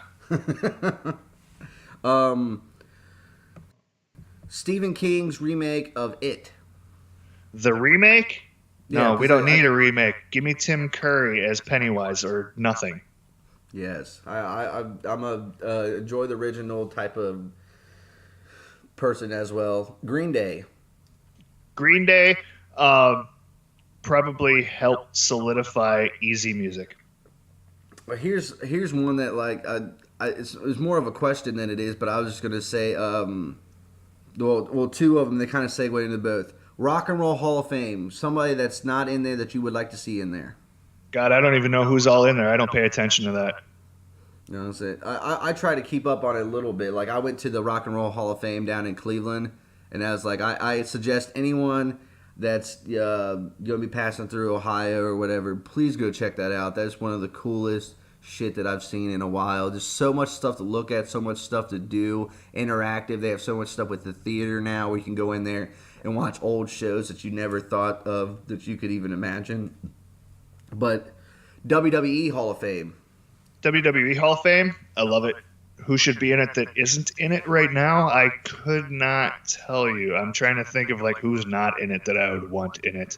Stephen King's remake of It. The remake? No, Yeah, we don't need a remake. Give me Tim Curry as Pennywise or nothing. Yes, I'm a enjoy the original type of person as well. Green Day. Green Day probably helped solidify easy music. Well, here's one that like it's more of a question than it is, but I was just gonna say two of them they kind of segue into both. Rock and Roll Hall of Fame. Somebody that's not in there that you would like to see in there. God, I don't even know who's all in there. I don't pay attention to that. You know what I'm saying? I try to keep up on it a little bit. Like I went to the Rock and Roll Hall of Fame down in Cleveland, and I was like, I suggest anyone that's going to be passing through Ohio or whatever. Please go check that out. That's one of the coolest shit that I've seen in a while. Just so much stuff to look at, so much stuff to do, interactive. They have so much stuff with the theater now where you can go in there and watch old shows that you never thought of that you could even imagine. But WWE Hall of Fame. WWE Hall of Fame, I love it. Who should be in it that isn't in it right now? I could not tell you. I'm trying to think of like who's not in it that I would want in it,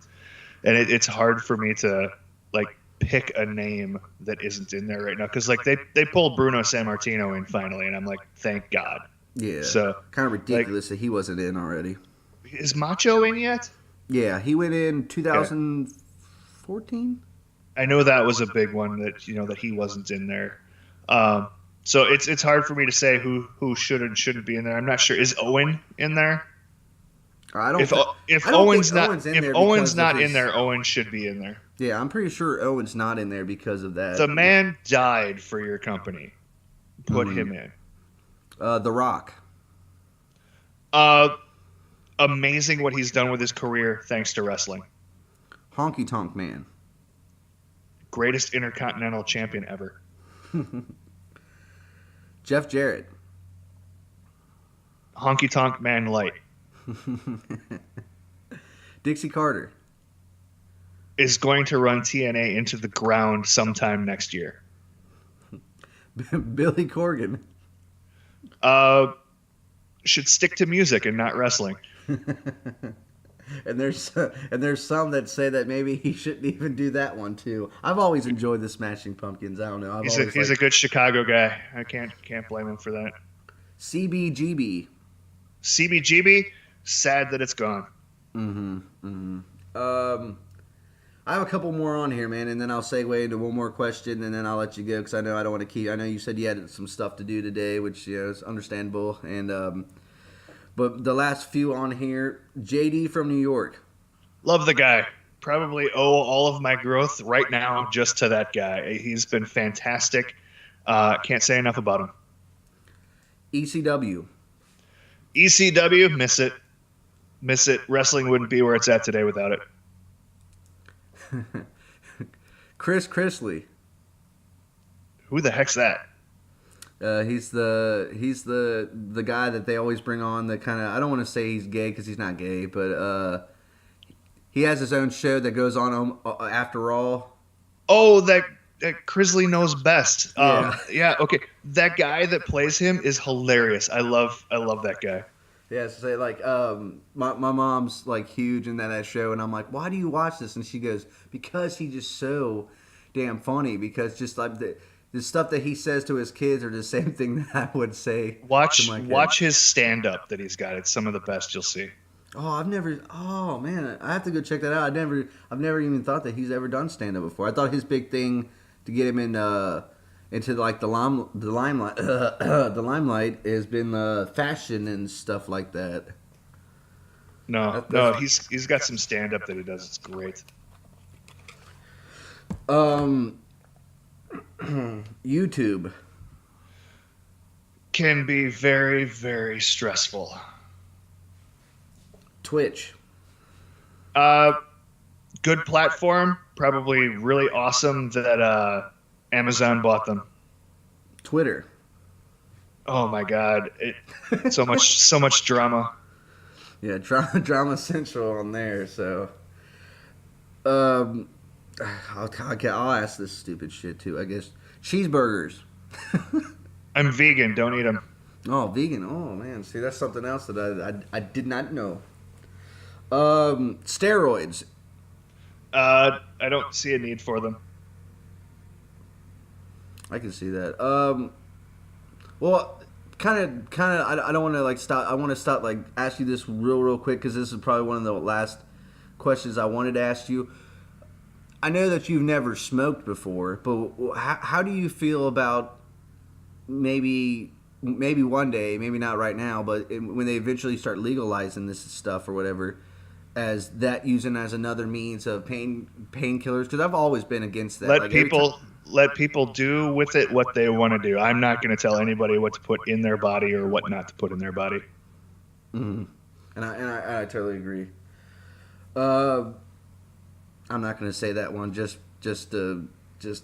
and it's hard for me to like pick a name that isn't in there right now because like they pulled Bruno Sammartino in finally, and I'm like, thank God. Yeah. So kind of ridiculous that he wasn't in already. Is Macho in yet? Yeah, he went in 2014. I know that was a big one that that he wasn't in there. So it's hard for me to say who should and shouldn't be in there. I'm not sure. Is Owen in there? I don't. If Owen's not in there, Owen should be in there. Yeah, I'm pretty sure Owen's not in there because of that. The man died for your company. Put him in. The Rock. Amazing what he's done with his career thanks to wrestling. Honky Tonk Man. Greatest Intercontinental Champion ever. Jeff Jarrett. Honky Tonk Man Light. Dixie Carter. Is going to run TNA into the ground sometime next year. Billy Corgan. Should stick to music and not wrestling. And there's some that say that maybe he shouldn't even do that one too. I've always enjoyed the Smashing Pumpkins. I don't know. He's a good Chicago guy. I can't blame him for that. CBGB. CBGB. Sad that it's gone. I have a couple more on here, man, and then I'll segue into one more question, and then I'll let you go because I know I don't want to keep. I know you said you had some stuff to do today, which is understandable, and but the last few on here, JD from New York. Love the guy. Probably owe all of my growth right now just to that guy. He's been fantastic. Can't say enough about him. ECW. ECW, miss it. Miss it. Wrestling wouldn't be where it's at today without it. Chris Chrisley. Who the heck's that? He's the guy that they always bring on. That kind of, I don't want to say he's gay because he's not gay, but he has his own show that goes on after all. Oh, that Chrisley knows best. Yeah. Yeah. Okay. That guy that plays him is hilarious. I love that guy. Yeah, so like my mom's like huge in that show, and I'm like, why do you watch this? And she goes, because he's just so damn funny. Because just like the stuff that he says to his kids are the same thing that I would say. Watch his stand up that he's got. It's some of the best you'll see. Oh, man, I have to go check that out. I've never even thought that he's ever done stand up before. I thought his big thing to get him into like the limelight has been fashion and stuff like that. No, he's got some stand up that he does. It's great. YouTube can be very, very stressful. Twitch. Good platform. Probably really awesome that Amazon bought them. Twitter. Oh my God! So much drama. Yeah, drama central on there. So, I'll ask this stupid shit too. I guess cheeseburgers. I'm vegan. Don't eat them. Oh, vegan. Oh man, see that's something else that I did not know. Steroids. I don't see a need for them. I can see that. Well, kind of. I don't want to like stop. I want to stop like ask you this real quick because this is probably one of the last questions I wanted to ask you. I know that you've never smoked before, but how do you feel about maybe one day, maybe not right now, but when they eventually start legalizing this stuff or whatever, as that using as another means of painkillers? Because I've always been against that. Let people do with it what they want to do. I'm not going to tell anybody what to put in their body or what not to put in their body. Mm-hmm. And I totally agree. Uh, I'm not gonna say that one just to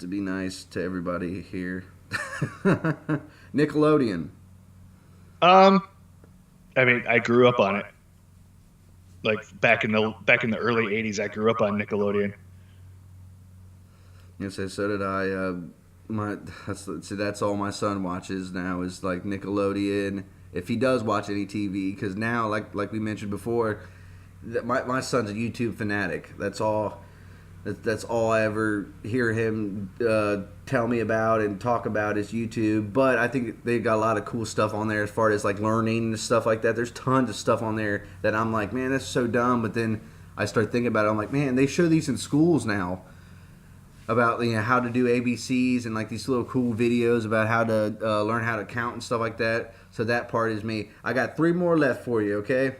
be nice to everybody here. Nickelodeon. Um, I mean, I grew up on it. Like back in the early '80s, I grew up on Nickelodeon. Yes, so did I. My that's all my son watches now is like Nickelodeon. If he does watch any TV, because now, like we mentioned before, my son's a YouTube fanatic. That's all I ever hear him tell me about and talk about is YouTube. But I think they've got a lot of cool stuff on there as far as like learning and stuff like that. There's tons of stuff on there that I'm like, man, that's so dumb. But then I start thinking about it. I'm like, man, they show these in schools now about how to do ABCs and like these little cool videos about how to learn how to count and stuff like that. So that part is me. I got 3 more left for you. Okay,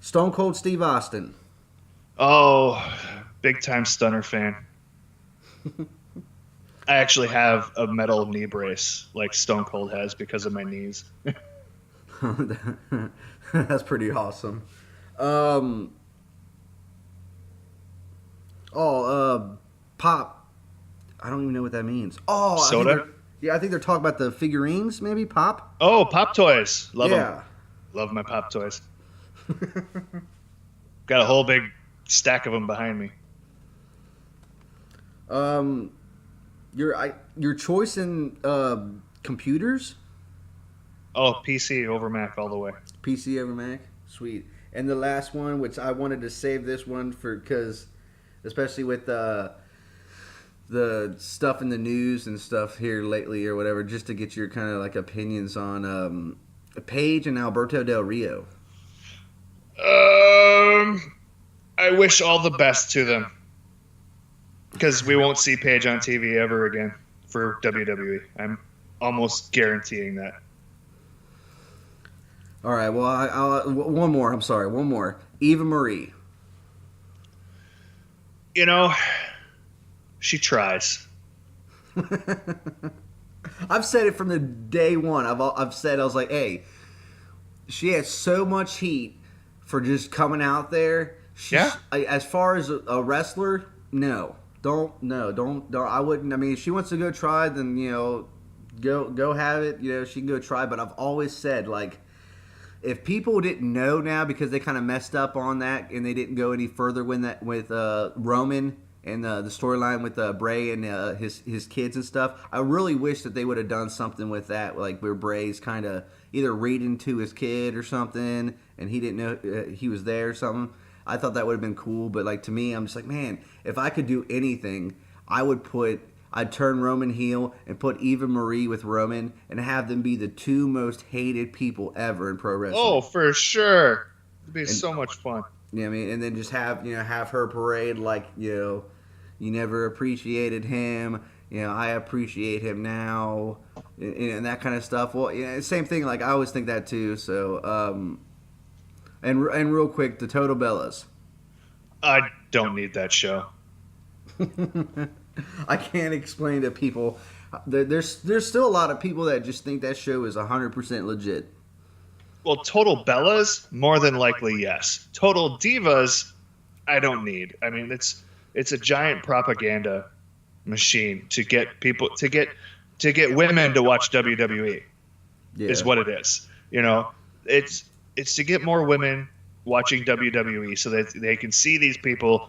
Stone Cold Steve Austin. Oh, big time Stunner fan. I actually have a metal knee brace like Stone Cold has because of my knees. That's pretty awesome. Pop. I don't even know what that means. Oh, Soda? I think they're talking about the figurines, maybe Pop. Oh, Pop toys. Love them. Yeah. Love my Pop toys. Got a whole big stack of them behind me. Your choice in computers. Oh, PC over Mac all the way. PC over Mac, sweet. And the last one, which I wanted to save this one for because, especially with the stuff in the news and stuff here lately or whatever, just to get your kind of like opinions on Paige and Alberto Del Rio. I wish all the best to them because we won't see Paige on TV ever again for WWE. I'm almost guaranteeing that. All right. Well, I'll one more. I'm sorry. One more. Eva Marie. She tries. I've said it from the day one. I've said I was like, hey, she has so much heat for just coming out there. As far as a wrestler, no, don't. I wouldn't. I mean, if she wants to go try, then go have it. She can go try. But I've always said like, if people didn't know now because they kind of messed up on that and they didn't go any further with Roman. And the storyline with Bray and his kids and stuff, I really wish that they would have done something with that, like where Bray's kind of either reading to his kid or something, and he didn't know he was there or something. I thought that would have been cool, but like to me, I'm just like, man, if I could do anything, I'd turn Roman heel and put Eva Marie with Roman and have them be the 2 most hated people ever in pro wrestling. Oh, for sure, it'd be so much fun. Yeah, I mean, and then just have her parade like you never appreciated him. I appreciate him now, and that kind of stuff. Well, same thing. Like I always think that too. So, and real quick, the Total Bellas. I don't need that show. I can't explain to people. There's still a lot of people that just think that show is 100% legit. Well, Total Bellas, more than likely, yes. Total Divas, I don't need. I mean, it's a giant propaganda machine to get people to get women to watch WWE. Yeah. Is what it is. It's to get more women watching WWE so that they can see these people,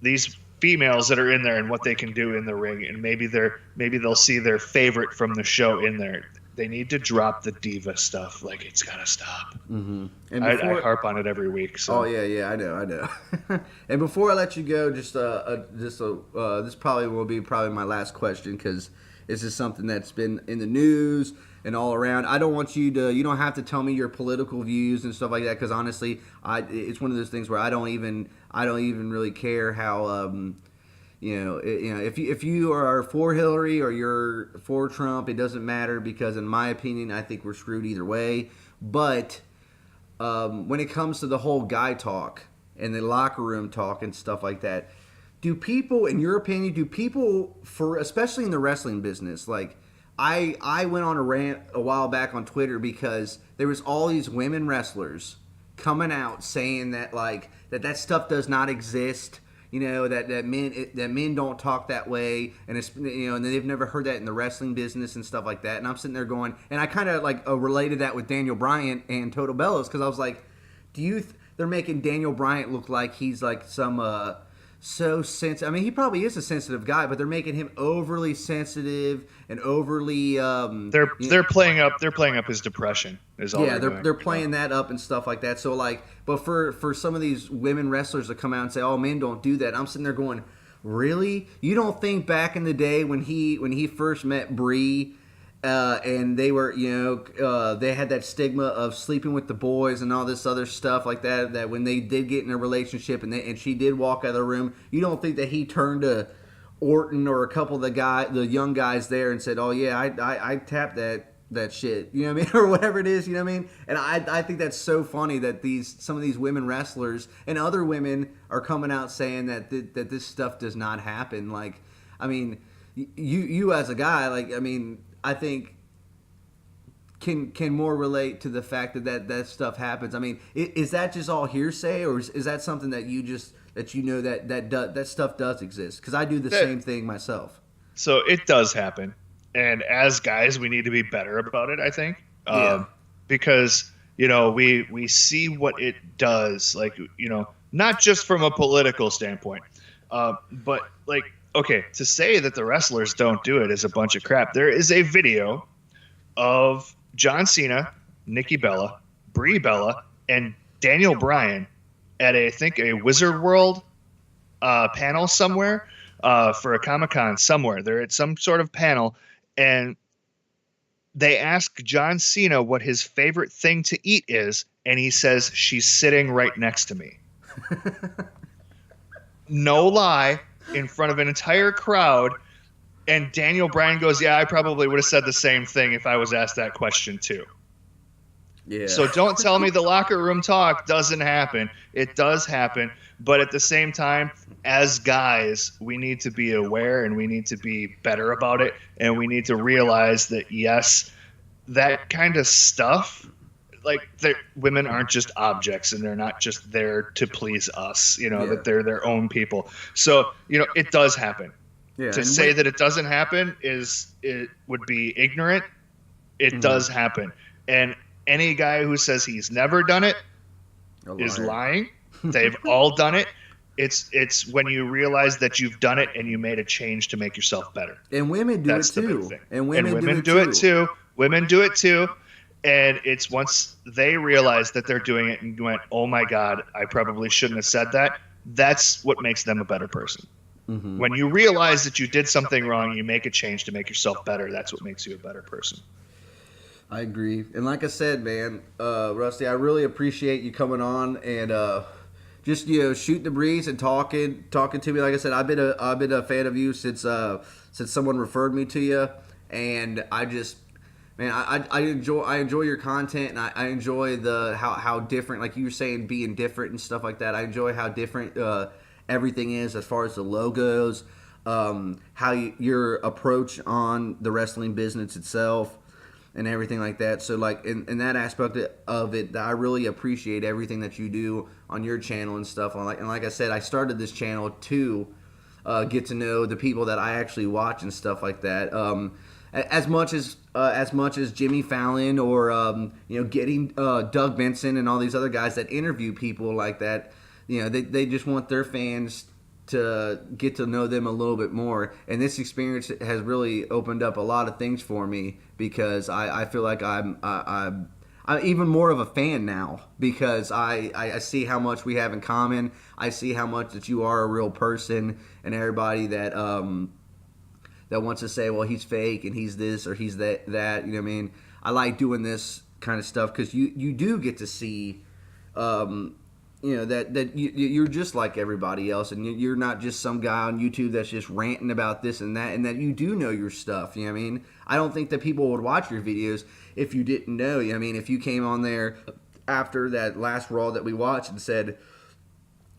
these females that are in there and what they can do in the ring, and maybe they'll see their favorite from the show in there. They need to drop the diva stuff. Like, it's gotta stop. Mm-hmm. And I harp on it every week. So. Oh yeah, I know. And before I let you go, this probably will be my last question because this is something that's been in the news and all around. I don't want you don't have to tell me your political views and stuff like that because honestly, it's one of those things where I don't even really care how. If you are for Hillary or you're for Trump, it doesn't matter because, in my opinion, I think we're screwed either way. But when it comes to the whole guy talk and the locker room talk and stuff like that, do people, in your opinion, especially in the wrestling business, like I went on a rant a while back on Twitter because there was all these women wrestlers coming out saying that like that stuff does not exist. You know that men don't talk that way, and it's, you know, and they've never heard that in the wrestling business and stuff like that. And I'm sitting there going, and I kind of like related that with Daniel Bryan and Total Bellows, because I was like, they're making Daniel Bryan look like he's like some so sensitive. I mean, he probably is a sensitive guy, but they're making him overly sensitive and overly. They're playing up his depression. Is all. Yeah, they're playing that up and stuff like that. So like, but for some of these women wrestlers to come out and say, "Oh, men don't do that," I'm sitting there going, "Really? You don't think back in the day when he first met Brie?" And they were, you know, they had that stigma of sleeping with the boys and all this other stuff like that. That when they did get in a relationship and she did walk out of the room, you don't think that he turned to Orton or a couple of the young guys there and said, "Oh yeah, I tapped that shit," you know what I mean, or whatever it is, you know what I mean? And I think that's so funny that some of these women wrestlers and other women are coming out saying that this stuff does not happen. Like, I mean, you as a guy, like, I mean, I think can more relate to the fact that stuff happens. I mean, is that just all hearsay, or is that something that you know that stuff does exist? Because I do the same thing myself. So it does happen, and as guys, we need to be better about it, I think. Because, you know, we see what it does, like, you know, not just from a political standpoint, but like. Okay, to say that the wrestlers don't do it is a bunch of crap. There is a video of John Cena, Nikki Bella, Brie Bella, and Daniel Bryan at I think a Wizard World panel somewhere for a Comic-Con somewhere. They're at some sort of panel, and they ask John Cena what his favorite thing to eat is, and he says, "She's sitting right next to me." No lie. In front of an entire crowd, and Daniel Bryan goes, "Yeah, I probably would have said the same thing if I was asked that question too." Yeah. So don't tell me the locker room talk doesn't happen. It does happen, but at the same time, as guys, we need to be aware and we need to be better about it, and we need to realize that yes, that kind of stuff, like, women aren't just objects, and they're not just there to please us, you know, that they're their own people. So, you know, it does happen. Yeah, to say that it doesn't happen it would be ignorant. It does happen. And any guy who says he's never done it is lying. They've all done it. It's when you realize that you've done it and you made a change to make yourself better. And women do it too. And women do it too. Women do it too. And it's once they realize that they're doing it and went, "Oh my God, I probably shouldn't have said that." That's what makes them a better person. Mm-hmm. When you realize that you did something wrong, you make a change to make yourself better. That's what makes you a better person. I agree. And like I said, man, Rusty, I really appreciate you coming on and just, you know, shooting the breeze and talking to me. Like I said, I've been a fan of you since someone referred me to you, and I just. Man, I enjoy your content, and I enjoy how different, like you were saying, being different and stuff like that. I enjoy how different everything is as far as the logos, how your approach on the wrestling business itself, and everything like that. So, like, in that aspect of it, I really appreciate everything that you do on your channel and stuff. And like I said, I started this channel to get to know the people that I actually watch and stuff like that. As much as Jimmy Fallon or you know, getting Doug Benson and all these other guys that interview people like that, you know, they just want their fans to get to know them a little bit more. And this experience has really opened up a lot of things for me, because I feel like I'm even more of a fan now, because I see how much we have in common. I see how much that you are a real person, and everybody that wants to say, well, he's fake and he's this or he's that, you know what I mean? I like doing this kind of stuff because you do get to see, you know, that you're just like everybody else, and you're not just some guy on YouTube that's just ranting about this and that you do know your stuff, you know what I mean? I don't think that people would watch your videos if you didn't know, you know what I mean? If you came on there after that last Raw that we watched and said,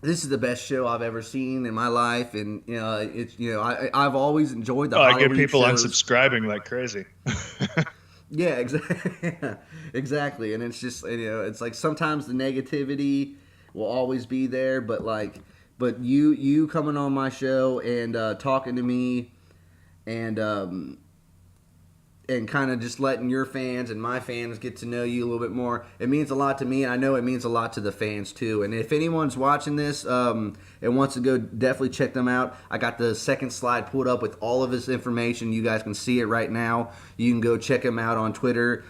this is the best show I've ever seen in my life, and you know, it's, you know, I've always enjoyed the Halloween I get people shows. unsubscribing like crazy. Yeah, exactly. Exactly. And it's just, it's like sometimes the negativity will always be there, but but you coming on my show and talking to me and and kind of just letting your fans and my fans get to know you a little bit more. It means a lot to me, and I know it means a lot to the fans too. And if anyone's watching this and wants to go, definitely check them out. I got the second slide pulled up with all of his information. You guys can see it right now. You can go check him out on Twitter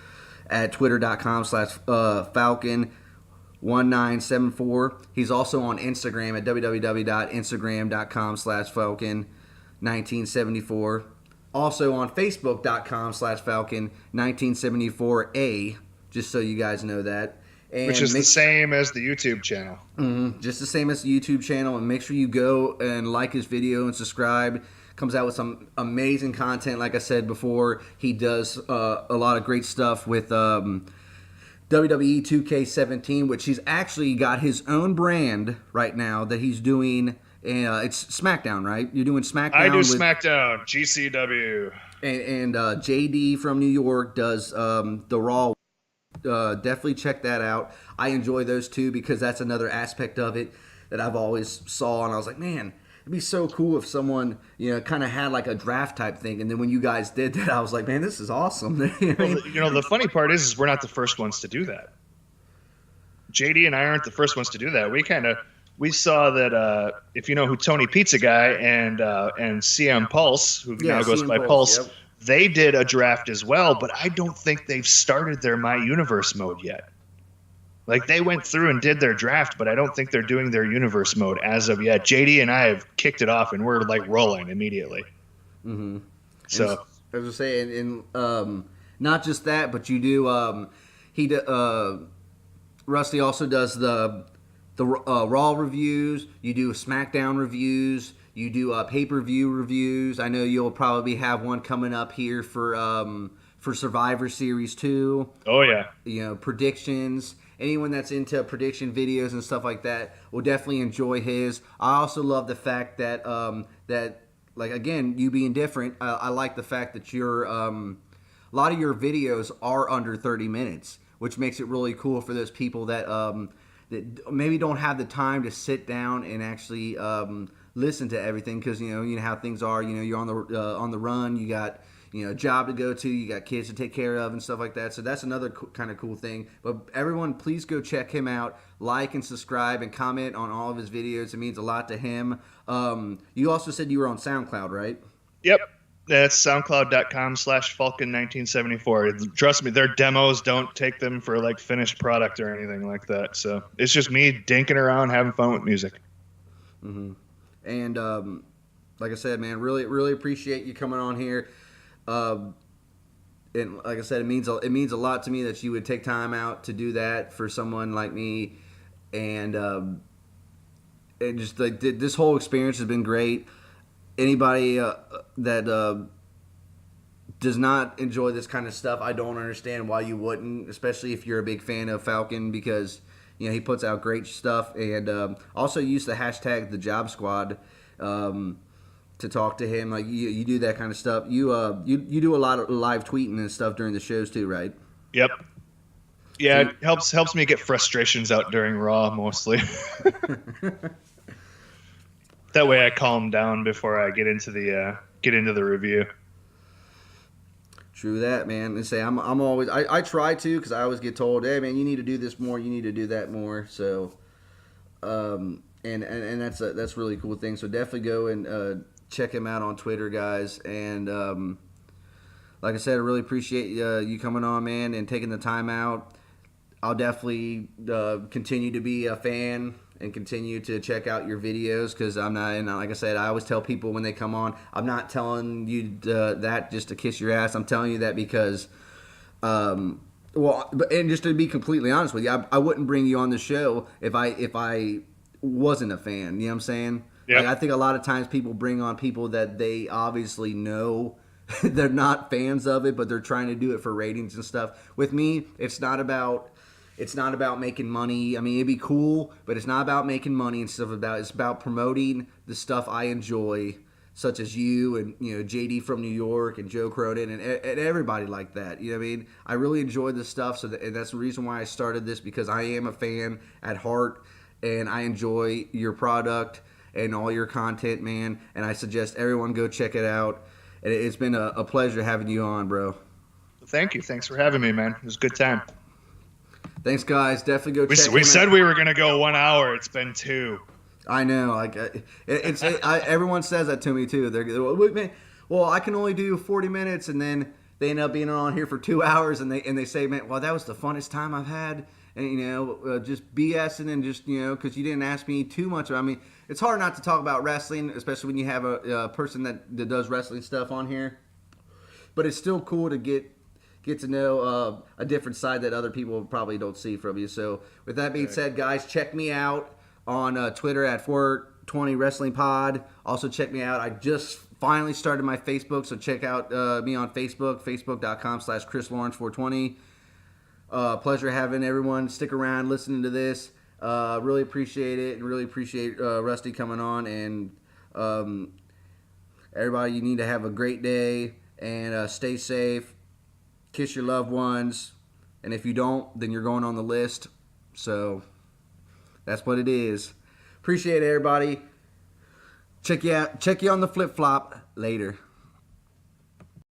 at twitter.com/Falken1974. He's also on Instagram at www.instagram.com/Falken1974. Also on Facebook.com/Falken1974A, just so you guys know that. And which is the same as the YouTube channel. Just the same as the YouTube channel. And make sure you go and like his video and subscribe. Comes out with some amazing content. Like I said before, he does a lot of great stuff with WWE 2K17, which he's actually got his own brand right now that he's doing. It's SmackDown, right? You're doing SmackDown. I do SmackDown, GCW. And JD from New York does the Raw. Definitely check that out. I enjoy those two because that's another aspect of it that I've always saw, and I was like, man, it'd be so cool if someone, kind of had like a draft type thing. And then when you guys did that, I was like, man, this is awesome. The funny part is we're not the first ones to do that. JD and I aren't the first ones to do that. We saw that if you know who Tony Pizza Guy and CM Pulse, who now goes by Pulse, yep. They did a draft as well, but I don't think they've started their My Universe mode yet. Like, they went through and did their draft, but I don't think they're doing their Universe mode as of yet. JD and I have kicked it off, and we're like rolling immediately. Mm-hmm. So I was just saying, and not just that, but you do. Rusty also does the Raw reviews. You do SmackDown reviews. You do pay-per-view reviews. I know you'll probably have one coming up here for Survivor Series 2. Oh yeah. Predictions. Anyone that's into prediction videos and stuff like that will definitely enjoy his. I also love the fact that like, again, you being different. I like the fact that your a lot of your videos are under 30 minutes, which makes it really cool for those people that that maybe don't have the time to sit down and actually listen to everything, because you know how things are. You're on the run. You got a job to go to. You got kids to take care of and stuff like that. So that's another kind of cool thing. But everyone, please go check him out. Like and subscribe and comment on all of his videos. It means a lot to him. You also said you were on SoundCloud, right? Yep. That's soundcloud.com/Falken1974. Trust me, their demos don't take them for like finished product or anything like that. So it's just me dinking around, having fun with music. Mm-hmm. And like I said, man, really, really appreciate you coming on here. And like I said, it means a lot to me that you would take time out to do that for someone like me. And just like this whole experience has been great. Anybody that does not enjoy this kind of stuff, I don't understand why you wouldn't, especially if you're a big fan of Falken, because he puts out great stuff. And also use the hashtag #TheJobSquad to talk to him. Like you do that kind of stuff. You do a lot of live tweeting and stuff during the shows too, right? Yep. Yeah, it helps me get frustrations out during Raw mostly. That way I calm down before I get into the review. True that, man. And say I'm always I try to, because I always get told, hey man, you need to do this more, you need to do that more. So and that's really cool thing. So definitely go and check him out on Twitter, guys. And like I said, I really appreciate you coming on, man, and taking the time out. I'll definitely continue to be a fan and continue to check out your videos, because I'm not, and like I said, I always tell people when they come on, I'm not telling you that just to kiss your ass. I'm telling you that because, and just to be completely honest with you, I wouldn't bring you on the show if I wasn't a fan. You know what I'm saying? Yeah. Like, I think a lot of times people bring on people that they obviously know they're not fans of it, but they're trying to do it for ratings and stuff. With me, it's not about making money. I mean, it'd be cool, but it's not about making money and stuff. It's about promoting the stuff I enjoy. such as you and JD from New York and Joe Cronin and everybody like that. You know what I mean? I really enjoy this stuff, and that's the reason why I started this, because I am a fan at heart, and I enjoy your product and all your content, man. And I suggest everyone go check it out. And it's been a pleasure having you on, bro. Thank you. Thanks for having me, man. It was a good time. Thanks, guys. Definitely go check We him said out. we were going to go 1 hour. It's been 2. I know. Like everyone says that to me too. Well, I can only do 40 minutes, and then they end up being on here for 2 hours, and they say, man, well, that was the funnest time I've had, and just BSing and just because you didn't ask me too much. I mean, it's hard not to talk about wrestling, especially when you have a person that does wrestling stuff on here. But it's still cool to get to know a different side that other people probably don't see from you. So with that being said, guys, check me out on Twitter at 420 Wrestling Pod. Also check me out. I just finally started my Facebook, so check out me on Facebook, facebook.com/Chris Lawrence 420. Pleasure having everyone stick around listening to this. Really appreciate it, and really appreciate Rusty coming on. And everybody, you need to have a great day, and stay safe. Kiss your loved ones, and if you don't, then you're going on the list. So that's what it is. Appreciate it, everybody. Check you on the flip flop later.